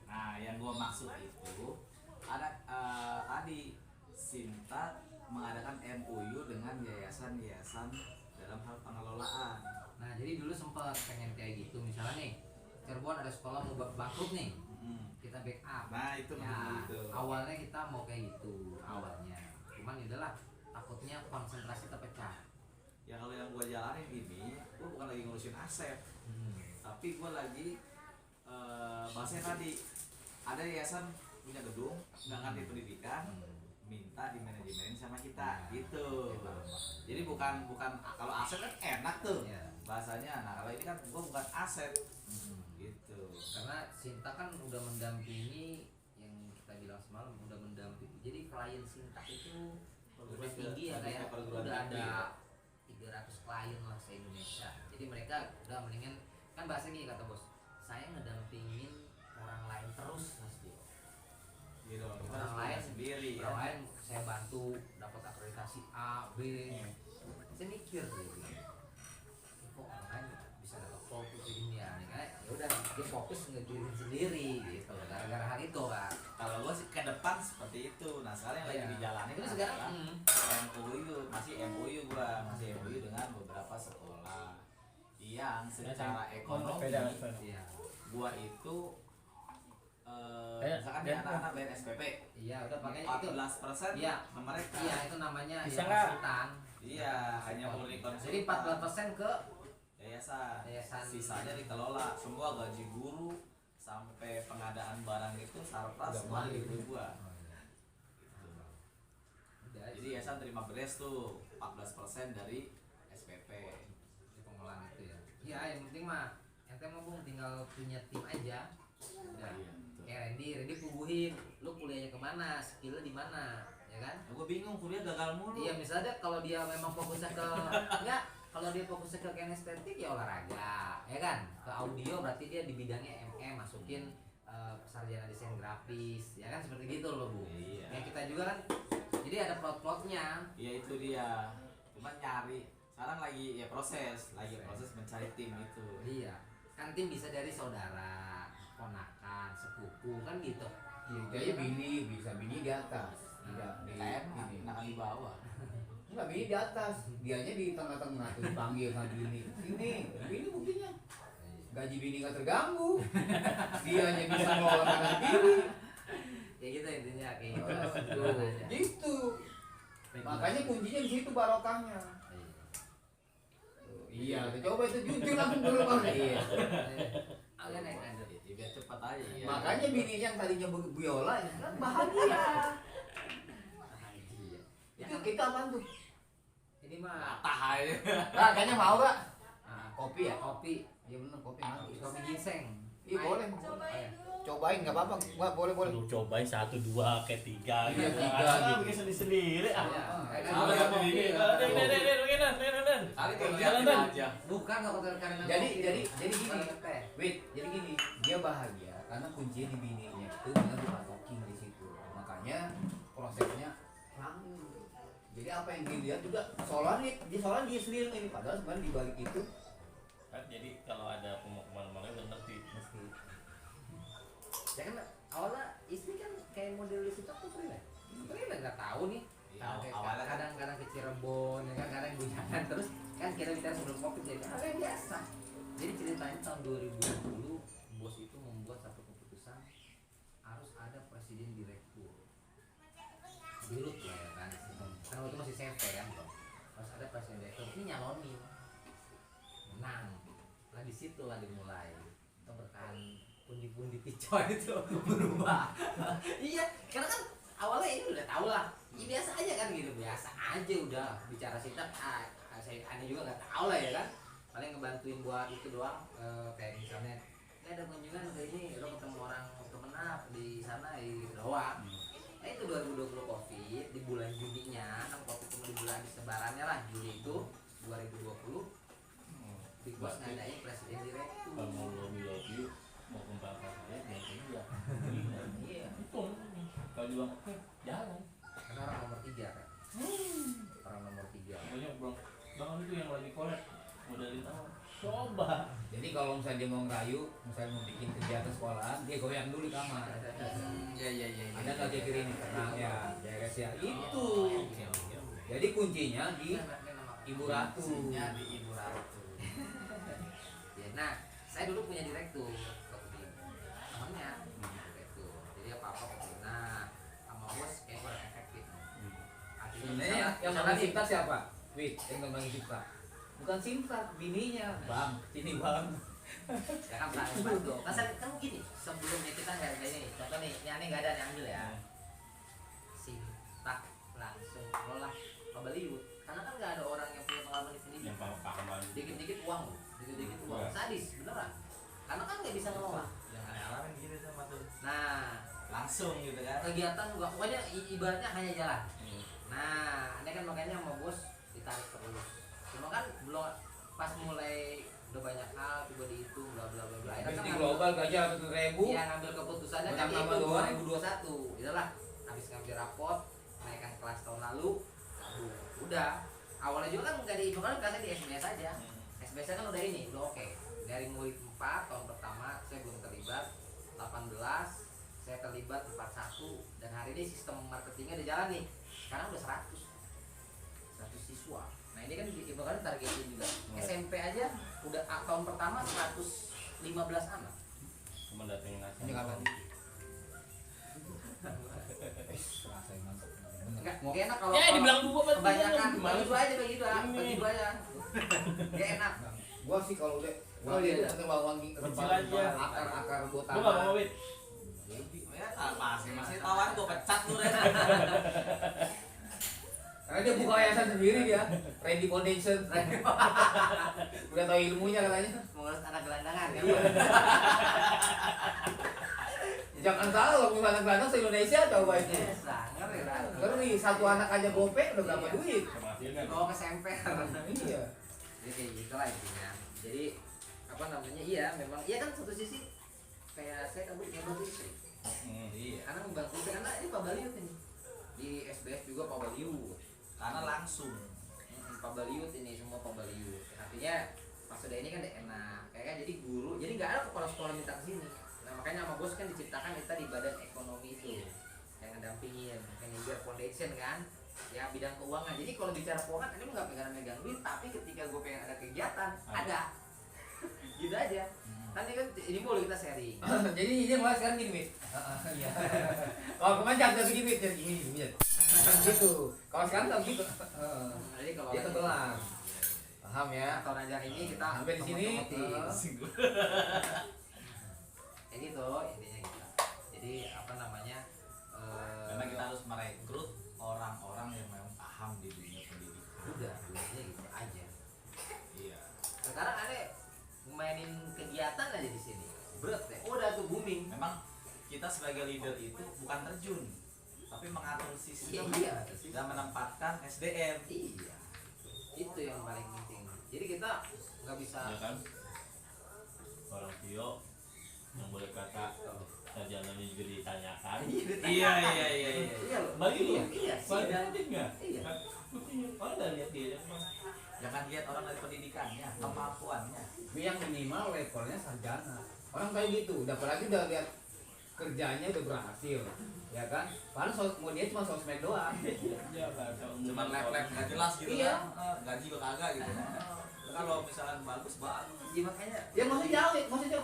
Nah, yang gua maksud itu ada tadi Sinta mengadakan MOU dengan yayasan-yayasan dalam hal pengelolaan. Nah jadi dulu sempat pengen kayak gitu, misalnya nih Cirebon ada sekolah mau bangkrut nih, kita backup. Nah itu Ya, itu. awalnya kita mau kayak gitu awalnya, cuman ya udahlah takutnya konsentrasi terpecah. Ya kalau yang gua jalanin ini, gua bukan lagi ngurusin aset, tapi gua lagi bahasanya tadi ada yayasan punya gedung nggak ngerti pendidikan, minta dimanajemenin sama kita gitu. Jadi bukan kalau aset kan enak tuh bahasanya. Nah kalau ini kan gua bukan aset gitu. Karena Sinta kan udah mendampingi, yang kita bilang semalam udah mendampingi, jadi klien Sinta itu udah tinggi ya, kayak udah ada 300 klien lah se-Indonesia. Jadi mereka udah mendingan, kan bahasa gini kata bos, saya ngedampingin orang lain terus Mas Dio. Gitu. Kita Orang harus lain punya sendiri ya. orang lain saya bantu dapat akreditasi A, B. Saya mikir gitu. Kok orang lain bisa dapat fokus ini ya, nih kan? Ya udah dia fokus ngedirin sendiri gitu. Gara-gara hal itu kan. Kalau gua sih ke depan seperti itu. Nah sekarang yang lagi Iya. dijalanin Terus adalah sekarang MOU, masih MOU dengan beberapa sekolah yang secara ekonomi iya. gua itu misalkan nih anak-anak bayar SPP Iya, udah makanya itu. 14% Iya. ke mereka. Iya, itu namanya Bisa ya nggak? konsultan. Iya, hanya murni konsultan. Jadi 14% ke yayasan. Sisanya dikelola. Semua gaji guru sampai pengadaan barang itu sarpras semua di gua. udah Jadi yayasan terima beres tuh 14% dari SPP. di pengolahan itu ya. Iya, yang penting mah ente mah Bung tinggal punya tim aja. Udah. Iya, betul. Kayak Randy puguhin, lu kuliahnya kemana, skillnya di mana, ya kan? Gue bingung kuliah gagal mulu. Iya, misalnya kalau dia memang fokusnya ke enggak, kalau dia fokusnya ke kinestetik ya olahraga, ya kan? Ke audio berarti dia di bidangnya MM, masukin sarjana desain grafis, ya kan seperti gitu loh Bu. Iya. Ya kita juga kan, jadi ada plot-plotnya. Iya itu dia. Cuma nyari. Sekarang lagi proses mencari tim itu. Iya, kan tim bisa dari saudara, ponakan, sepupu kan gitu. Iya, jadi bini bisa bini di atas, tidak di Kayak ini. enak di bawah. Enggak, bini di atas, dianya di tengah-tengah tuh dipanggil sama bini. Bini buktinya gaji bini nggak terganggu, dianya bisa ngelola kanan kiri. Ya gitu intinya kayak gitu. Tuh, Sederhana aja. gitu. Makanya kuncinya di situ barokahnya. Iya, coba itu jujur langsung dulu Bang. Iya. Agak naik lanjut. Ya, biar cepat aja ya. Makanya bini yang tadinya biola ya kan bahagia. Itu kita apaan tuh? Ini mah Tah aja. Nah, kayaknya mau gak? kopi ya, kopi. Iya bener, kopi nanti. Kopi ginseng. Iya boleh. Ayo. Cobain nggak apa-apa. Wah, boleh. Lu cobain 1, 2, kayak 3 Iya, gitu. 3 Ah, gitu. bikin sendiri-sendiri ah. Iya. Sama Sama kopi. ini. Den. Kali Jalan, jalan Den. aja. Bukan kok karena Jadi gini. teh. Wait, jadi gini, dia bahagia karena kuncinya di bininya itu benar dipatokin di situ. Makanya prosesnya langgeng. Jadi apa yang dilihat juga dia sendiri ini padahal sebenarnya di balik itu Kan jadi kalau ada pemakaman udah ngerti. Ya kan awalnya istri kan kayak model di situ tuh freelance. Freelance nggak tahu nih. Ya, awalnya kan Kadang-kadang ke Cirebon, ya kan kadang Bujangan terus kan kita bicara sebelum covid jadi hal yang biasa. Jadi ceritanya tahun 2020 bos itu membuat satu keputusan harus ada presiden direktur. Dirut lah ya kan. Karena waktu itu masih CV kan bro. Harus ada presiden direktur ini nyalonin. Menang. Nah di situ lah dimulai. Kita bertahan pundi-pundi picoy itu berubah. Iya, karena kan awalnya ini udah tau lah. Ya, biasa aja kan gitu, biasa aja udah bicara sitak. Saya aneh juga nggak tahu lah ya kan. Paling ngebantuin buat itu doang. Kayak misalnya, ada kunjungan ke ini, lo ketemu orang Kemenap di sana doang. Nah itu 2020 covid di bulan Juninya, kan covid cuma di bulan sebarannya lah Juli itu 2020. Big Boss ngadain presiden direktur. Kalau mau lobby mau kembangkan saya biasanya iya. hitung. Kalau bilang jalan. Karena orang nomor 3 kan. Orang nomor 3. Pokoknya bang itu yang lagi collab modelin tahu. Coba. Jadi kalau misalnya dia mau ngerayu, misalnya mau bikin kegiatan sekolahan, dia goyang dulu di kamar. Iya. Ada nggak dia kiri ini? Tenang ya, beres ya. Itu. Oke. Jadi kuncinya di Ibu Ratu. Kuncinya di Ibu Ratu. Ya, nah, saya dulu punya direktur waktu di temannya direktur. Jadi apa-apa nah sama bos kayak kurang efektif. Artinya Sebenarnya yang misalnya bagi nih, Sinta siapa? Wih, yang bagi Sinta. Bukan Sinta, bininya. Bang, sini bang. ya kan Pak Bando. Kan gini, sebelumnya kita nggak ada ini. Contoh nih, ini aneh nggak ada yang ambil ya. Sinta langsung kelola Pabaliut. Karena kan nggak ada orang yang punya pengalaman di sini. Yang paham banget. Dikit-dikit uang, dikit-dikit uang. Iya. Sadis, beneran. Karena kan nggak bisa ngelola. Yang aneh alamin gitu sama tuh Nah, langsung gitu kan. kegiatan juga pokoknya ibaratnya hanya jalan. Nah, ini kan makanya sama bos ditarik terus. Cuma kan belum pas mulai udah banyak hal tiba dihitung bla bla bla bla. Akhirnya kan Di ngambil- global gaji 100.000. Iya ngambil keputusannya kan Banyak itu nama doang. 2021. Itulah habis ngambil raport naikkan kelas tahun lalu. Aduh, udah. Awalnya juga kan nggak di kan kelasnya di SBS aja. SBS kan udah ini, udah oke. Dari murid 4 tahun pertama saya belum terlibat. 18 saya terlibat 41 dan hari ini sistem marketingnya udah jalan nih. Sekarang udah 100 siswa. Nah ini kan kan targetin juga. SMP aja udah tahun pertama 115 anak. Cuma datengin aja. Ini kapan? Enggak enak kalau Ya dibilang dua berarti kebanyakan gimana? bagi dua aja bagi dua Ini. Gak enak. Gua sih kalau udah Oh, iya. itu wangi Kecil aja. akar buat Lu nggak mau wit? Ya masih tawar gua pecat lu deh. Karena dia buka yayasan sendiri dia, Randy Foundation. Udah tahu ilmunya katanya. Mengurus anak gelandangan kan. Iya. Jangan salah loh, punya anak gelandang se-Indonesia coba itu. Biasa, ngeri lah. Ngeri, satu anak aja gope udah berapa Iya. duit? Sama hasilnya. Bawa ke SMP. Iya. Jadi kayak gitu lah intinya. Jadi apa namanya? Iya, memang iya kan satu sisi kayak saya kabut ngebantu istri. Iya. Karena membantu istri karena ini Pak Baliut ini. Di SBS juga Pak Baliut. Karena langsung Pak Baliut ini semua Pak Baliut. Artinya pas udah ini kan udah enak. Kayak kan jadi guru. Jadi nggak ada kepala sekolah minta ke sini. Nah, makanya sama bos kan diciptakan kita di badan ekonomi itu yang ngedampingin manajer foundation kan ya bidang keuangan. Jadi kalau bicara keuangan ini nggak megang duit, tapi ketika gue pengen ada kegiatan ada gitu aja. Kan ini boleh kita sharing. Jadi ini mulai sekarang gini, Mit. Iya. Kalau kemarin jangan begini, Mit. Jadi gini, Mit. Gitu. Kalau sekarang nggak gitu. Jadi kalau Dia kebelah. Paham ya? atau ajar ini kita Sampai di sini. ya gitu intinya gitu. Jadi apa namanya? karena kita harus merekrut orang-orang yang memang paham di dunia pendidikan. udah duitnya gitu aja. Iya. Sekarang ada mainin kegiatan aja di sini. Berat deh. Udah tuh booming. Memang kita sebagai leader itu bukan terjun, tapi mengatur sistem Iya. dan menempatkan SDM. Iya. Itu yang paling penting. Jadi kita nggak bisa. Ya kan? Orang Tio yang boleh kata sarjananya juga ditanyakan. Iya. Iya loh. Bagi lu? Iya. Bagi Sidang. penting nggak? Iya. Buktinya. Orang udah lihat dia. Jangan lihat orang dari pendidikannya, kemampuannya. Yang minimal levelnya sarjana. Orang kayak gitu. Udah apalagi udah lihat kerjanya udah berhasil, ya kan? Padahal mau dia cuma sosmed doang. Ya bahasa umum. Cuman lab-lab nggak jelas gitu Iya. kan. Gaji juga kagak gitu. Kalau misalkan bagus. Iya makanya. Ya maksudnya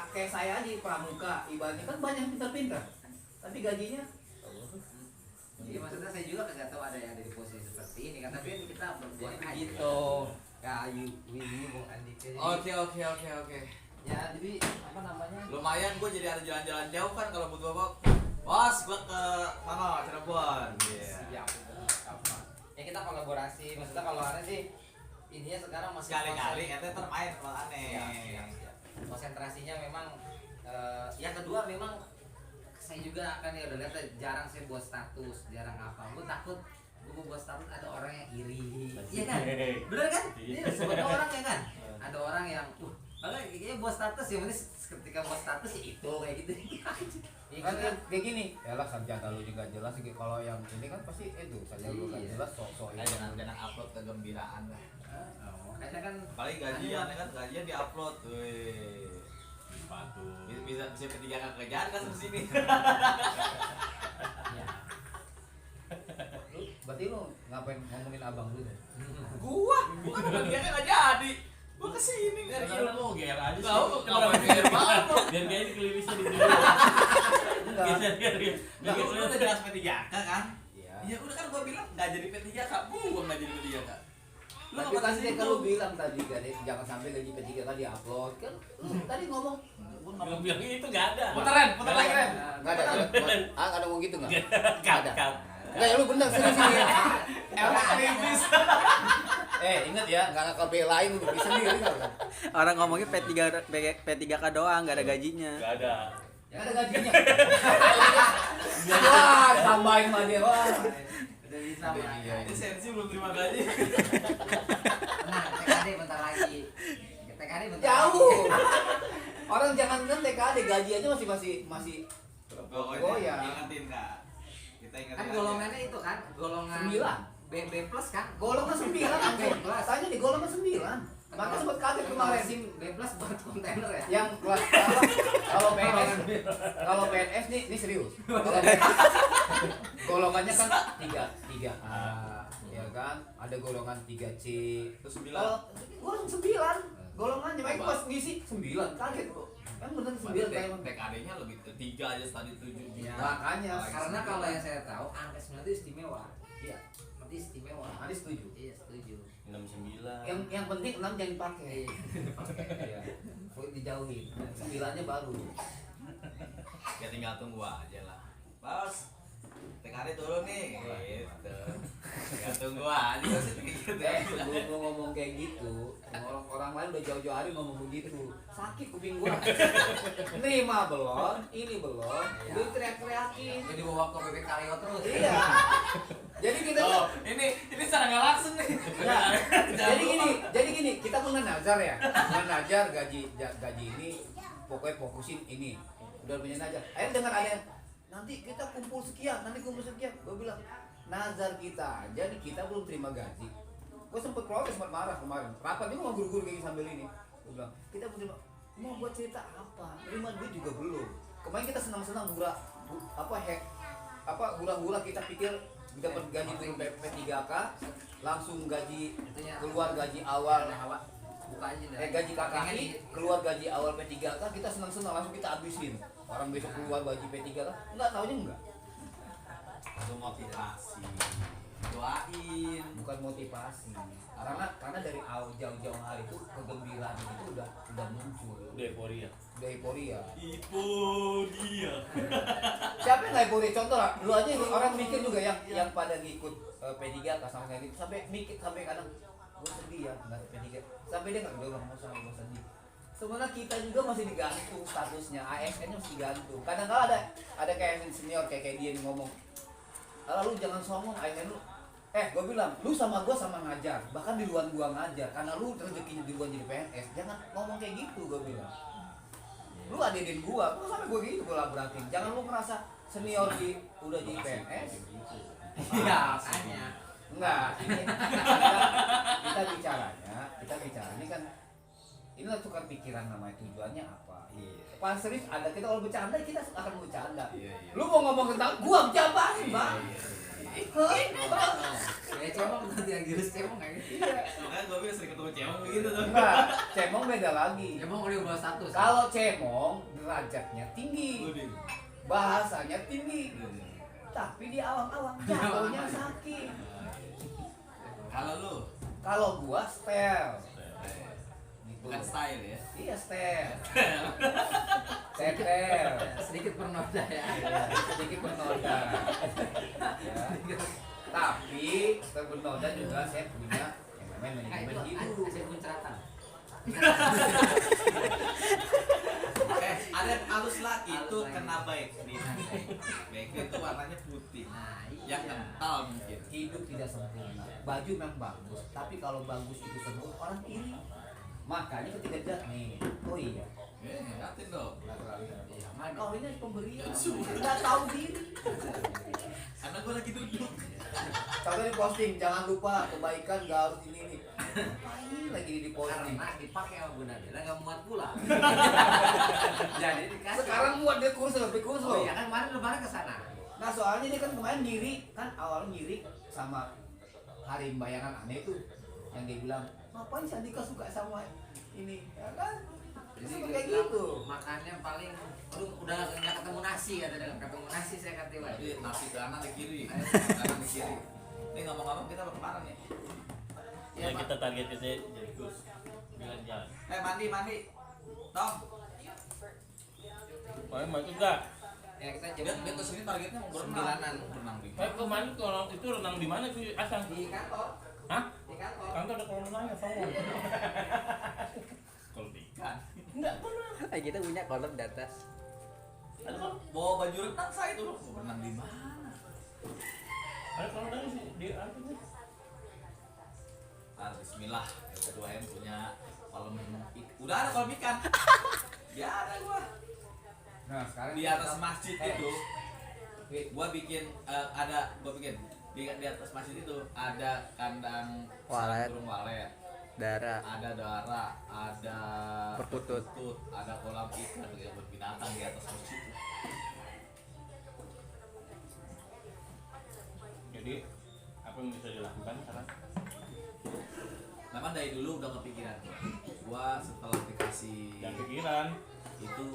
kayak saya aja pramuka, ibaratnya kan banyak pintar-pintar, tapi gajinya Iya maksudnya saya juga kagak tahu ada yang ada di posisi seperti ini kan. Tapi kan kita berbuat Jadi aja. begitu. Ya Ayu, Willy, Bung Andika. Oke. Ya jadi apa namanya? Lumayan gue jadi ada jalan-jalan jauh kan kalau butuh apa. Bos, gue ke mana? Cirebon. Iya. Siap. Apa? Ya kita kolaborasi. Maksudnya kalau aneh sih intinya sekarang masih Sekali-kali ente termain kalau aneh. Siap. Konsentrasinya memang yang kedua memang saya juga akan ya udah lihat jarang saya buat status, jarang apa. Gue takut gue buat status ada orang yang iri. Iya kan? Bener kan? Iya, sebenarnya orang ya kan? Ada orang yang kayaknya buat status ya nanti ketika buat status ya itu kayak gitu. Iya kan kan? kayak gini. Ya lah sarjana lu juga jelas. Kalau yang ini kan pasti itu sarjana lu kan Iya. jelas sok-sok Jangan upload kegembiraan lah. Makanya biasanya kan Paling gajian kan, gajian diupload. Wih. Sepatu. Bisa P3K kerjaan kan di sini. ya. Berarti lu ngapain ngomongin abang lu deh? Gua kan P3K enggak jadi. Gua kesini dari Karena ilmu. mau GR aja sih. Tahu kenapa GR banget? Biar kayaknya kelilisnya di sini. Enggak. Nah, gua udah jelas P3K kan? Iya. Ya udah kan gua bilang enggak jadi P3K, gua enggak jadi P3K. Lu Tapi ngapain kan kasih kalau bilang tadi kan jangan sampai gaji P3K tadi upload kan. Lu tadi ngomong Bilang itu nggak ada. puter lagi Ren. enggak ada. Enggak ada ngomong gitu enggak? Cut, Ada. cut. Enggak ya lu bener sini. Emang aktivis. Ingat ya, enggak ngebelain lu bisa sendiri kan. Orang ngomongnya P3K doang, nggak ada gajinya. Nggak ada. Enggak ada gajinya. Wah, tambahin mah dia wah. Udah bisa mah. Ini sensi belum terima gaji. Nah, TKD bentar lagi. TKD bentar. Jauh. Orang jangan kan TKD gaji aja masih Pokoknya ingetin Kak. Kita ingetin. Kan aja. golongannya itu kan, golongan 9. B plus kan. Golongan 9 kan. Tanya di golongan 9. Makanya sempat kaget kemarin SIM B plus buat kontainer ya. yang kelas kalau PNS ini serius. Kalau golongannya kan 3A ya kan, ada golongan 3C. Terus 9. Kalau golongan 9 golongannya mereka pas ngisi 9 kaget kok. Kan bener 9 kayak TKD-nya lebih 3 aja tadi 7 Iya. makanya Karena kalau yang saya tahu angka 9 itu istimewa. iya, Berarti istimewa. Adi setuju. Iya, setuju. 69. Yang penting 6 jangan dipakai. Iya. Perlu dijauhin. 9-nya baru. Ya tinggal tunggu aja lah. Bos, TKD turun nih. Gitu. Tinggal tunggu aja sih gitu. Lu ngomong kayak gitu, orang lain udah jauh-jauh hari ngomong begitu. Sakit kuping gua. Nerima belum, ini belum. Lu teriak-teriakin. Jadi bawa ke bebek Karyo terus. Iya. Jadi kita Oh, ini secara nggak langsung nih. Nah, jadi gini, kita punya nazar ya. Punya nazar gaji ini pokoknya fokusin ini. Udah punya nazar. Akhirnya dengan ada yang nanti kita kumpul sekian. Gue bilang nazar kita aja nih, kita belum terima gaji. Gue sempet protes, sempet marah kemarin. Rapat ini mau guru-guru kayak sambil ini. Gue bilang kita belum terima. Mau buat cerita apa? Terima duit juga belum. Kemarin kita senang-senang hura-hura kita pikir dapat gaji turun P3K, langsung gaji keluar gaji awal Buka aja dah. gaji KKI keluar gaji awal P3K, kita senang-senang langsung kita habisin. Orang besok keluar gaji P3K, enggak taunya enggak. Itu motivasi. Doain. Bukan motivasi. Karena dari awal jauh-jauh hari itu kegembiraan itu udah muncul. Udah euforia. Udah euforia. Euforia. Siapa yang nggak euforia? Contoh lah, lu aja orang mikir juga yang pada ngikut P3K sama kayak gitu sampai mikir sampai kadang gue sedih ya nggak P3K sampai dia nggak udah mau sedih. Sebenarnya kita juga masih digantung statusnya, ASN-nya masih digantung. Kadang-kadang ada kayak senior kayak dia yang ngomong, kalau lu jangan sombong ASN lu. Gue bilang, lu sama gua sama ngajar, bahkan di luar gua ngajar, karena lu rezekinya di luar jadi PNS, jangan ngomong kayak gitu, gua bilang. Lu adenin gua sampai gua gitu gua labrakin. Jangan lu merasa senior udah jadi PNS. Iya, makanya. Enggak, kita bicara ini kan ini lah tukar pikiran namanya, tujuannya apa. Iya. Pas serius ada kita kalau bercanda kita akan bercanda. Iya. Lu mau ngomong tentang gua jabarin, Bang. Ya cemong nanti yang jurus cemong kayak gitu. Makanya gue bilang sering ketemu cewek begitu tuh. Enggak, cemong beda lagi. Cemong udah bawa status. Kalau cemong derajatnya tinggi, bahasanya tinggi, tapi di awang-awang jatuhnya sakit. Kalau lu Kalau gua style, gitu. bukan style ya. Iya style. Setel. Sedikit pernoda ya. Iya, sedikit bernoda. Ya. Tapi bernoda juga saya punya yang namanya manajemen hidup. Saya muncratan. Ada halus lagi itu Halus lagi. kena baik di baik itu warnanya putih. Nah, Yang iya. kental mungkin. Hidup tidak sempurna. Baju memang bagus, tapi kalau bagus itu sempurna orang iri. Makanya ketika dia nih, oh iya, Ngatin dong. kau ini pemberian, nggak tahu diri. Karena gue lagi duduk. Contoh di posting, jangan lupa kebaikan gak harus ini. Ngapain lagi di posting? Karena dipakai sama Bunda Bella nggak muat pulang. Jadi dikasih. Sekarang buat dia kursus, lebih kursus. Oh iya kan kemarin lebaran ke sana. Nah soalnya dia kan kemarin ngiri, kan awalnya ngiri sama Harim Bayangan Aneh itu yang dia bilang, ngapain si Andika suka sama ini, ya kan? Jadi Jadi dia kayak bilang, gitu. makannya paling aduh udah nggak ketemu nasi katanya, nggak ketemu nasi saya kata Iwan. Jadi nasi kanan di kiri, kanan di kiri. Ini ngomong-ngomong kita mau kemana nih? Ya kita targetnya jadi Gus bilang jalan. Mandi. Tom. Mau ikut gak? Ya kita Dia kesini targetnya mau Sembilanan. berenang di. Kemarin kalau itu renang di mana sih Asang? di kantor. Hah? Di kantor. Kantor ada kolam renangnya, soalnya. Kalau di ikan. Enggak pernah. Kita punya kolam di atas. Ada kok. Bawa baju renang saya itu loh. Mau berenang di mana? Ada kolam renang sih di atas. Bismillah. Yang kedua yang punya kolam ikan. Udah ada kolam ikan. Dia ada gua. Nah sekarang Di atas masjid itu Wait. gua bikin di atas masjid itu ada kandang Walet. burung walet, Darah. ada dara, ada Perkutut. ada kolam ikan yang berbinatang di atas masjid itu. Jadi apa yang bisa dilakukan sekarang? Memang dari dulu udah kepikiran gua setelah dikasih Dan pikiran. itu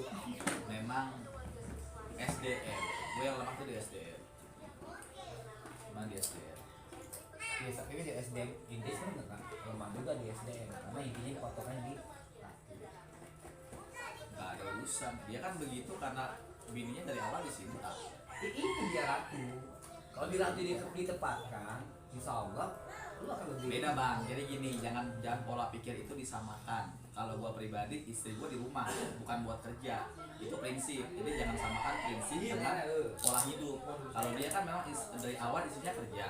memang SDM, gue yang lemah tuh di SDM, memang di SDM. ya tapi di SDM inti sebenarnya kan lemah juga di SDM karena intinya patokan di laki. Nggak ada urusan, dia kan begitu karena bininya dari awal disinta. Itu dia ratu. Kalau di ratu ditempatkan, insya Allah lu akan lebih Beda bang, jadi gini, jangan pola pikir itu disamakan. Kalau gua pribadi, istri gua di rumah, bukan buat kerja. Itu prinsip, jadi jangan samakan prinsip dengan pola hidup. Kalau dia kan memang dari awal istrinya kerja,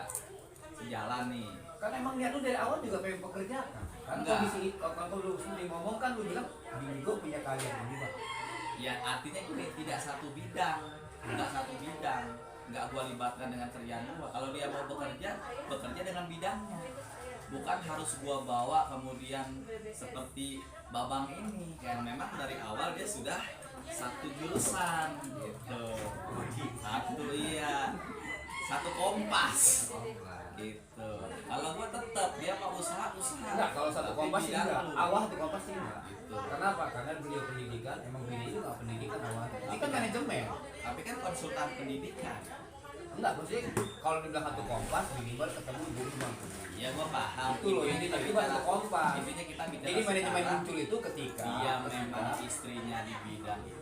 sejalan nih. kan emang niat lu dari awal juga pengen pekerjaan kan Enggak. kondisi kalau lu sendiri ngomong kan lu bilang bini gue punya kalian ini bang. Ya artinya gini, tidak satu bidang, nggak gua libatkan dengan kerjaan gua. Kalau dia mau bekerja dengan bidangnya, bukan harus gua bawa kemudian seperti babang ini yang memang dari awal dia sudah satu jurusan gitu, satu kompas gitu. Kalau gua tetap dia mau usaha Enggak, kalau satu tapi kompas sih bidang enggak. lu. Awal di kompas sih enggak. Gitu. Kenapa? Karena beliau pendidikan, emang bini itu enggak pendidikan awal. Ini kan manajemen. Tapi kan konsultan pendidikan. Enggak, maksudnya kalau dibilang satu kompas, minimal ketemu di rumah. Ya gua paham. Itu loh, ini tapi bukan satu kompas. Intinya kita bicara Jadi manajemen sekarang, muncul itu ketika dia memang istrinya di bidang itu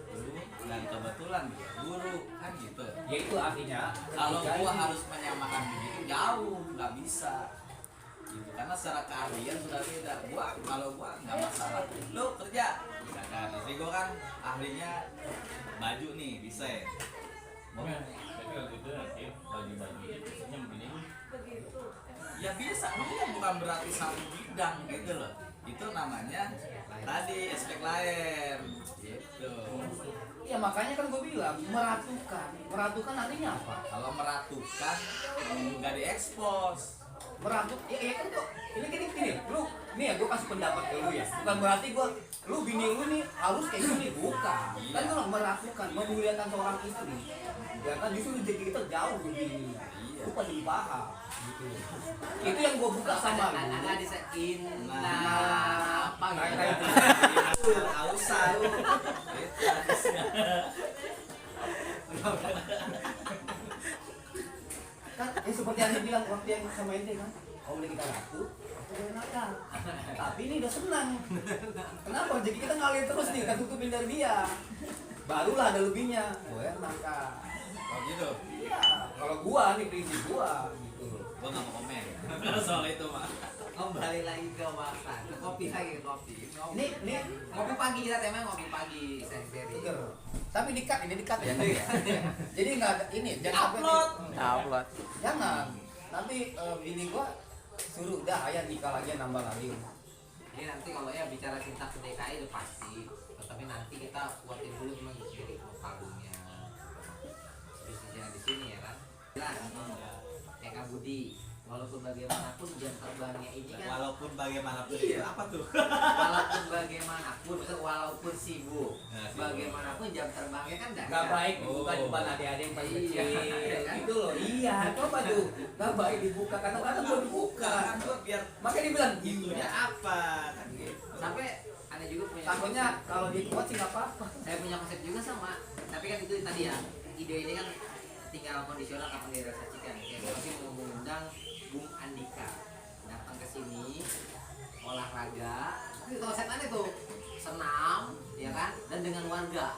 dan kebetulan dia guru kan gitu. ya itu artinya Kalau ketika gua ini- harus menyamakan begitu jauh nggak bisa gitu karena secara keahlian sudah beda. Kalau gua nggak masalah lu kerja misalkan istri gua kan ahlinya baju nih desain. Tapi kalau gitu nanti bagi-bagi biasanya begini. Ya bisa, makanya bukan berarti satu bidang gitu loh. Itu namanya tadi aspek lain gitu. ya makanya kan gue bilang meratukan artinya apa? Kalau meratukan nggak diekspos. Meratuk ya kan kok ini lu nih ya gue kasih pendapat ke lu ya bukan berarti gue lu bini lu nih harus kayak gini bukan kan gue meratukan memuliakan seorang istri ya kan justru jadi kita jauh begini lu paling paham gitu itu yang gue buka sama lu Nggak disein. Nah, Apa Nah, gitu? kayak itu usah lu. Itu harusnya. kan ya seperti yang dia bilang waktu yang sama ente kan kalau boleh kita ratu aku boleh nakal tapi ini udah senang kenapa jadi kita ngalir terus nih kita tutupin dari dia barulah ada lebihnya gue nakal Oh gitu. iya kalau gua nih prinsip gua gitu Gua nggak mau komen soal itu mah. Kembali lagi ke makan, ke kopi lagi ke kopi. ini Ngopi pagi kita temanya ngopi pagi seri-seri. seger tapi dikat ini dikat ya jadi nggak ada ini jangan sampai Upload. Upload. jangan nanti bini gua suruh dah ayah nikah lagi nambah lagi Ini nanti kalau ya bicara cinta ke DKI itu pasti, tapi nanti kita buatin dulu memang jadi albumnya. Bisnisnya di sini ya kan. Nah, ya Kak Budi, walaupun bagaimanapun jam terbangnya ini kan Walaupun bagaimanapun Iya. itu apa tuh? walaupun bagaimanapun, maksudnya walaupun sibuk, Nah, sibuk. bagaimanapun jam terbangnya kan Gak dahsyat. baik dibuka Oh. depan adik-adik yang paling Iya, kecil kan? gitu loh. Iya, coba tuh. Gak baik dibuka kadang-kadang gua dibuka. Kan gua biar Makanya dibilang itunya gitunya. apa kan gitu. Sampai ada juga punya Takutnya konsep. kalau dikuat sih gak apa-apa. Saya punya konsep juga sama, tapi kan itu tadi ya, ide ini kan tinggal kondisional kapan direalisasikan. Kayak tapi mau mengundang Bung Andika datang ke sini olahraga, itu konsepnya tuh senam, ya kan, dan dengan warga.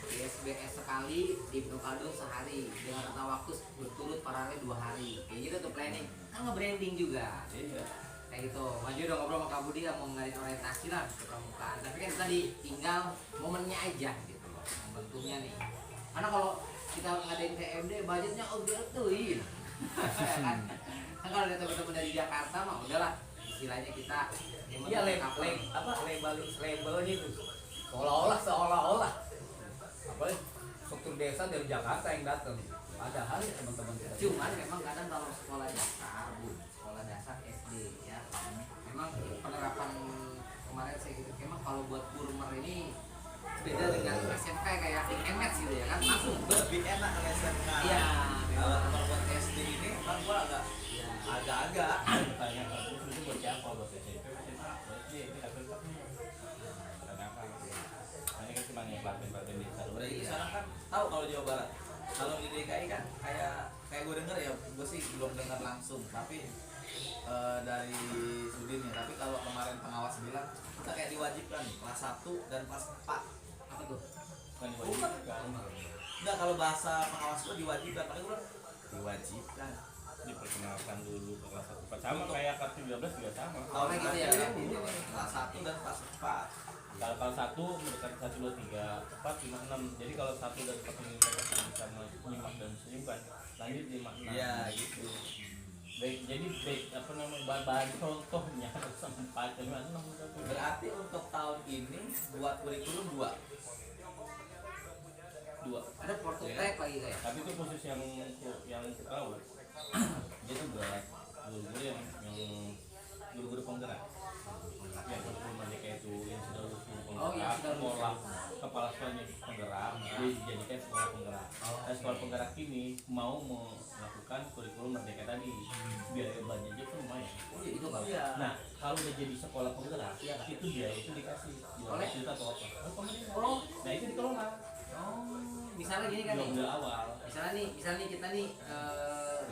SBS sekali di Ibnu Khaldun sehari dengan rentang waktu berturut paralel 2 hari. Kayak gitu tuh planning. Kan nge-branding juga. Iya. Kayak gitu. Maju dong ngobrol sama Kak Budi ya, mau ngadain orientasi lah ke pramukaan. Tapi kan tadi tinggal momennya aja gitu loh. Momentumnya nih. Karena kalau kita ngadain TMD budgetnya tuin. kan? Kan kalau ada teman-teman dari Jakarta mah udahlah istilahnya kita Iya, labelnya itu seolah-olah apa struktur desa dari Jakarta yang datang. Padahal ya teman-teman kita. Cuman memang kadang kalau sekolah dasar, Bu, sekolah dasar SD ya, memang penerapan kemarin saya gitu, memang kalau buat burmer ini beda dengan SMK kayak MX gitu ya kan, langsung Lebih enak kalau SMK. iya, Kalau memang. buat SD ini kan gua agak-agak Tanya ke aku itu buat siapa, buat SMP, SMA, buat SD, ini aku tetap nih. Kenapa? Ini kan cuma ngelakuin di sana. udah itu sekarang kan tahu kalau Jawa Barat. Kalau di DKI kan kayak gue denger ya, gue sih belum dengar langsung, tapi dari Sudin ya. Tapi kalau kemarin pengawas bilang kita kayak diwajibkan nih, kelas 1 dan kelas 4. Apa tuh? Kan diwajibkan. Enggak, kalau bahasa pengawas gue diwajibkan, makanya gue bilang diwajibkan. Diperkenalkan dulu ke kelas 1 sama kayak kelas 13 juga sama. Tahun gitu gitu ya? ini kelas 1 dan kelas 4. Kalau kelas 1 mendekati 1, 2, 3, 4, 5, 6. Jadi kalau 1 dan 4 ini mereka bisa menyimak dan senyumkan, lanjut 5, 6. Iya gitu. Baik, jadi baik apa namanya bahan contohnya 4, 5, 6. Berarti untuk tahun ini buat kurikulum 2. 2. Ada prototype lagi kayak. Tapi itu khusus yang tahu. Dia tuh berat. Guru-guru yang guru-guru penggerak. Yang kurikulum mereka itu yang sudah lulus guru Oh, yang penggerak, sudah lulus. sekolah kepala sekolahnya penggerak, dia dijadikan sekolah penggerak. Nah, sekolah penggerak ini mau melakukan kurikulum merdeka tadi, biar budgetnya pun lumayan. Oh, iya, itu bagus. Iya. Nah, kalau udah jadi sekolah penggerak, Iya. itu dia itu dikasih Oleh? 2 juta atau apa? Oleh pemerintah. Oh. Nah itu dikelola. Oh, misalnya gini kan nih. Udah awal. Misalnya nih kita nih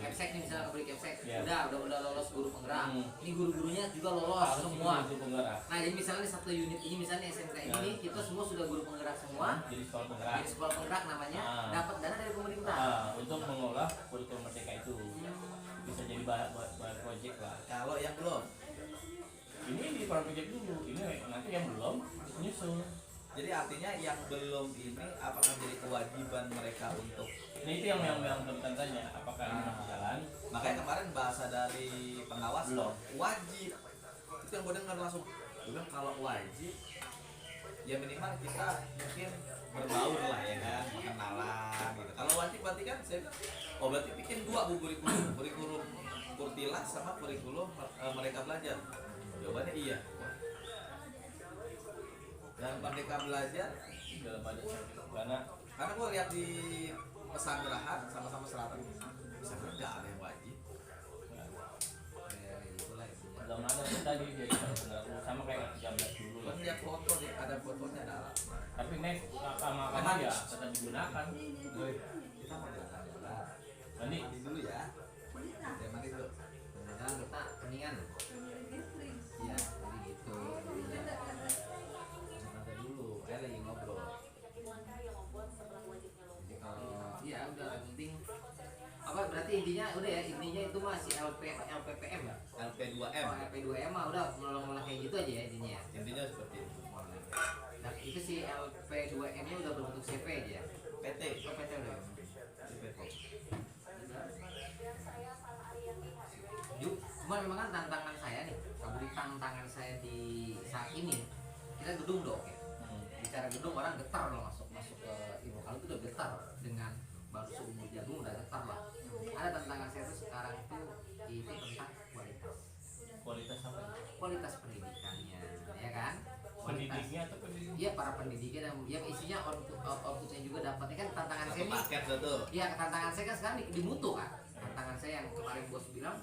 Kepsek nih, misalnya Kebuli Kepsek Iya. udah lolos guru penggerak. Hmm. Ini guru-gurunya juga lolos Harus semua. itu penggerak. Nah, jadi misalnya satu unit ini misalnya SMK ini Ya. nih, kita semua sudah guru penggerak semua. Jadi sekolah penggerak. Jadi sekolah penggerak namanya Ah. dapat dana dari pemerintah. Untuk mengolah kurikulum merdeka itu bisa jadi bahan project lah. Kalau yang belum, Ini di project dulu. Ini nanti yang belum nyusul. jadi artinya yang belum ini apakah jadi kewajiban mereka untuk? Nah itu yang tanya apakah ini masih jalan? Makanya kemarin bahasa dari pengawas Belum. wajib. Itu yang gue dengar langsung. Gue bilang kalau wajib, ya minimal kita mungkin berbaur lah ya kan, kenalan gitu. Kalau wajib berarti kan saya bilang, oh berarti bikin 2 bu kurikulum Kurtilas sama kurikulum mereka belajar. Jawabannya iya. Dan merdeka belajar Dalam ada karena gue lihat di Pesanggerahan sama-sama selatan bisa nggak ada yang wajib. Ya, itulah intinya. belum ada tuh tadi jadi penggerak sama kayak 13 dulu Gue lah. lihat foto nih, ada fotonya ada. Tapi next sama Emang? ya tetap digunakan. Kita mau jalan Nanti mandi dulu ya. Saya mandi dulu. Jangan kita keningan. Iya, jadi gitu. Nanti dulu, saya lagi ngobrol. Jadi kalau iya udah yang penting apa berarti intinya udah ya, intinya itu masih LPPM ya. LP2M. Oh, LP2M mah udah mulai kayak gitu aja ya intinya ya. Intinya seperti itu. Nah, itu si LP2M nya udah berbentuk CV aja ya. PT. Oh, PT udah. Yuk, cuma memang kan tantangan saya nih, kalau di tantangan saya di saat ini, kita gedung dong ya. Bicara gedung orang getar loh masuk ke ibu kalau itu udah getar dengan baru seumur jagung udah getar lah. Ada tantangan saya tuh sekarang tuh itu tentang kualitas Kualitas apa? kualitas pendidikannya, ya kan? Kualitas. Pendidiknya atau pendidik? Iya, para pendidiknya dan yang isinya outputnya juga dapatnya kan tantangan saya Satu nih. paket satu. Iya, tantangan saya kan sekarang di mutu kan. Tantangan saya yang kemarin bos bilang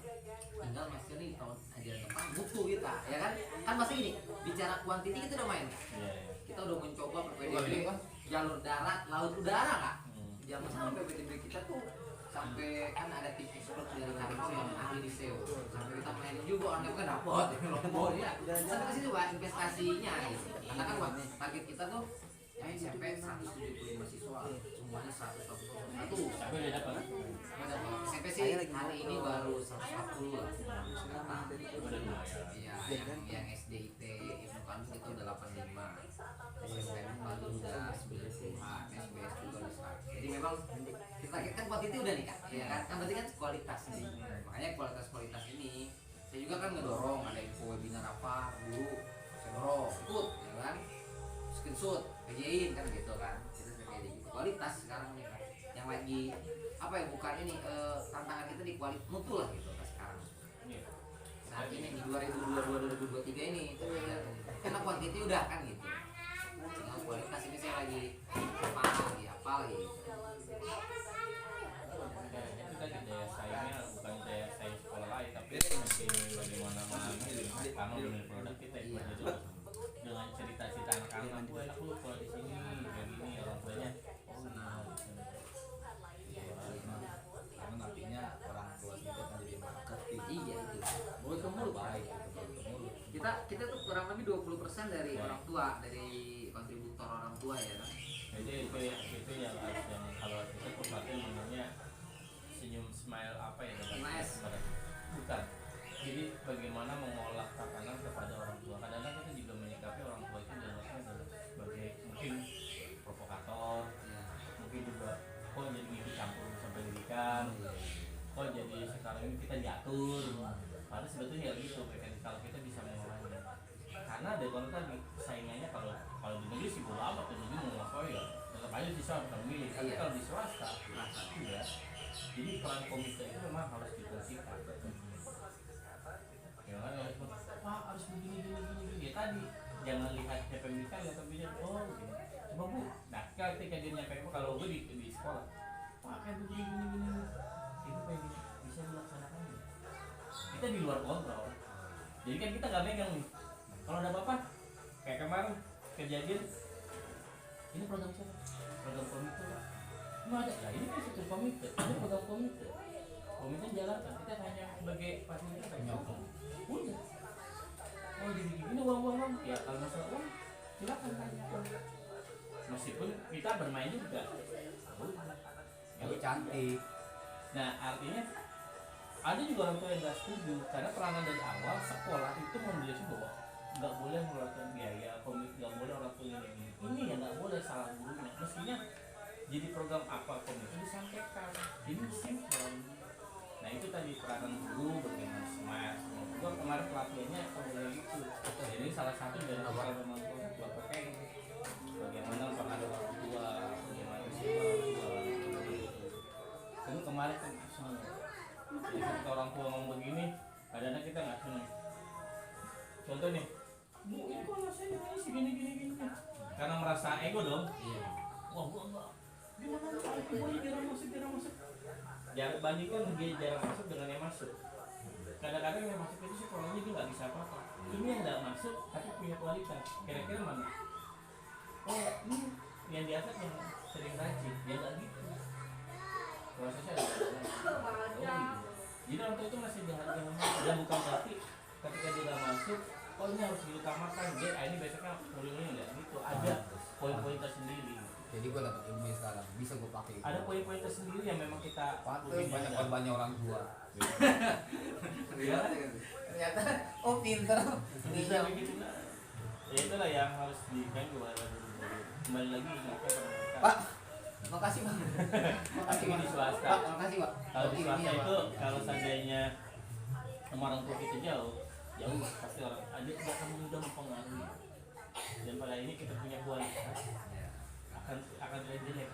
tinggal Mas Yoni tahun ajaran depan mutu kita, ya kan? Kan masih gini, bicara kuantiti kita udah main kan? Iya, iya. Kita udah mencoba Bukan PPDB ini, Pak. jalur darat, laut, udara kak. Hmm. Jangan sampai PPDB kita tuh sampai kan ada tim expert dari Kariko yang ahli di SEO, sampai kita mainin juga orangnya kan dapet lombok ya. Sampai ke situ pak investasinya gitu. Karena kan buat target kita tuh SMP 175 siswa, semuanya 141. Tapi udah dapat. SMP sih hari ini baru 140 lah. Sekarang Udah lumayan. iya, yang SDIT ilmu kan kita udah 85, SMPN baru udah 90-an, SBS juga udah 100. Jadi memang kita kan kuantiti udah nih kak, ya kan? Kan berarti kan kualitas nih. Makanya kualitas ini saya juga kan ngedorong ada info webinar apa dulu, saya dorong ikut, ya kan? Screenshot, PJ-in kan gitu kan? Kita kayak gitu. Kualitas sekarang nih kan, yang lagi apa ya bukan ini tantangan kita di kualitas mutu lah gitu kan sekarang. Iya. Saat ini di 2022-2023 ini karena kuantiti udah kan gitu. Tinggal kualitas ini saya lagi apa lagi. Ya, itu tadi daya saingnya bukan daya saing sekolah lain, tapi nanti bagaimana mengambil karena benar produk kita itu aja dulu. Dengan cerita-cerita anak-anak, gue enak lu kalau di sini kayak gini orang tuanya. Oh iya. Karena nantinya orang tua kita kan jadi marketing. Iya itu. Mulut ke mulut Baik itu mulut ke mulut. kita tuh kurang lebih 20% dari orang tua, dari kontributor orang tua ya kan. Jadi itu yang harus yang kalau kita tuh pakai namanya senyum smile apa ya? 5S. Bukan. Jadi bagaimana mengolah tatanan kepada orang tua. Kadang-kadang kita juga menyikapi orang tua itu adalah sebagai mungkin provokator, Iya. mungkin juga kok jadi ikut campur urusan pendidikan, kok jadi sekarang ini kita diatur. Padahal sebetulnya ya gitu, kalau kita bisa mengolahnya. Karena ada kalau tadi saingannya kalau di negeri sih bodo amat, di negeri mau ngapain ya tetap aja siswa akan milih. Tapi Iya. kalau di swasta, tidak. Jadi peran komite itu memang harus difungsikan. Ya kan Pak harus begini. Ya tadi jangan lihat PPMK lihat pembina oh begini. Coba Bu, nah ketika dia nyampe kalau gue di sekolah, Pak kayak begini. Itu pengen bisa dilaksanakan. Kita di luar kontrol. Jadi kan kita nggak megang nih. Kalau ada apa-apa, kayak kemarin kejadian, ini program siapa? Program komite. Nggak ada. Ya ini kan satu komite. Ini program komite. Komite jalankan. Kita hanya sebagai fasilitas penyokong. Udah. Oh jadi gini uang. Ya kalau masalah uang, silakan tanyakan. Meskipun kita bermain juga. Udah. Tapi cantik. Nah artinya ada juga orang tua yang nggak setuju karena peranan dari awal sekolah itu menjelaskan bahwa nggak boleh mengeluarkan biaya komik, nggak boleh orang tua ini yang nggak boleh salah gurunya. Mestinya jadi program apa komik itu disampaikan ini simpel. Nah itu tadi peranan guru bagaimana smart. Gua kemarin pelatihannya kayak gitu. Jadi salah satu dari program orang tua gua pakai bagaimana pengaruh orang tua, bagaimana siswa orang tua. Itu kemarin kan semua. Jadi ketika orang tua ngomong begini, kadang-kadang kita nggak seneng. Contoh nih, Bu, ini kok rasanya ini segini. Karena merasa ego dong. Iya. Wah, gua enggak. Gimana lu aku boleh jarang masuk. Jangan bandingkan dia jarang masuk dengan yang masuk. Kadang-kadang yang masuk itu sekolahnya dia nggak bisa apa-apa. Ini yang nggak masuk tapi punya kualitas. Kira-kira mana? Oh, ini yang di atas yang sering rajin, ya nggak gitu. Prosesnya ada. Jadi orang tua itu masih dihargai dan bukan berarti ketika dia udah masuk, oh ini harus diutamakan. Dia ini besoknya muridnya nggak gitu. Ada poin-poin tersendiri. Jadi gue dapat ilmu sekarang, bisa gue pakai. Ada poin-poin tersendiri yang memang kita Pantes banyak ada. korbannya orang tua. Iya. Ternyata, oh pinter. Bisa begitu lah. Ya itulah yang harus dikan kembali lagi ingatkan pada mereka. Pak, makasih Pak. Makasih Tapi Pak. di swasta. Pak, makasih Pak. Kalau di Ini swasta ya, Pak. itu kalau seandainya sama orang tua kita jauh pasti orang ada tidak akan mudah mempengaruhi. Dan pada ini kita punya kualitas akan tidak jelek.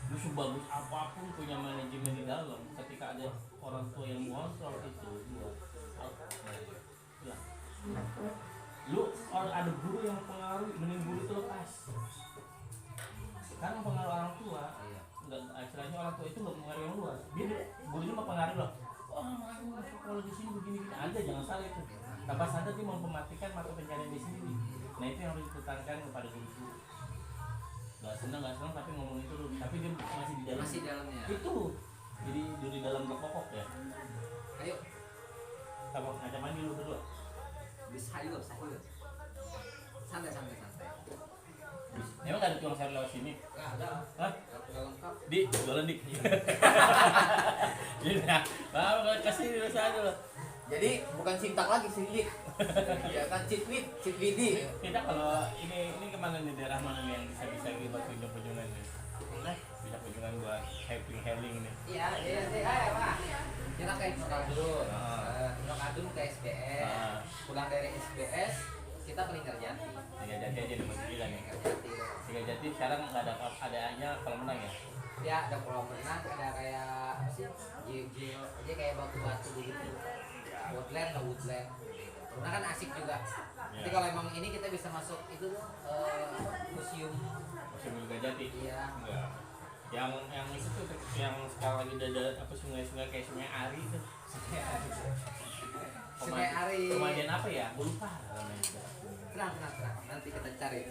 lu sebagus apapun punya manajemen di dalam, ketika ada orang tua yang mengontrol itu ya. Lu kalau ada guru yang mempengaruhi, mending guru itu lepas. Sekarang pengaruh orang tua, nggak, istilahnya orang tua itu nggak mempengaruhi yang luar. Gurunya mempengaruhi loh. Oh, makanya sekolah di sini begini-gini aja, jangan salah itu. Tanpa sadar dia mematikan mata pencarian dia sendiri. Nah itu yang harus ditekankan kepada guru. Gak seneng tapi ngomong itu dulu. Tapi dia masih di dalam. Masih dalamnya. Itu. Jadi di dalam pokok ya. Ayo. Apa ngaca mandi dulu berdua. Bisa yuk. Santai. Emang gak ada tukang sayur lewat sini? Nggak ada. Hah? Nggak lengkap. Di, jualan dik. Jadi nah, kalau kasih dulu saja loh. Jadi bukan Sintak lagi Sidik. Ya kan Citwid, Citwidi. Kita kalau ini kemana nih, daerah mana nih yang bisa buat kunjung-kunjungan nih? Bisa kunjungan buat healing nih. Iya, Pak. Kita ke Nokadun. Nokadun ke SBS. Pulang dari SBS kita ke Linggarjati. Linggarjati aja di Masjid nih. Linggarjati. Linggarjati sekarang nggak ada adanya kolam renang ya? Ya, ada kolam renang, ada kayak apa sih? Dia kayak batu-batu begitu. Woodland. Karena kan asik juga. Jadi kalau emang ini kita bisa masuk itu tuh museum Linggarjati. Iya. Enggak. Yang itu tuh yang sekarang lagi ada apa sungai-sungai kayak Sungai Ari itu. Sungai Ari. Pemandian apa ya? Gue lupa namanya. Tenang. Nanti kita cari.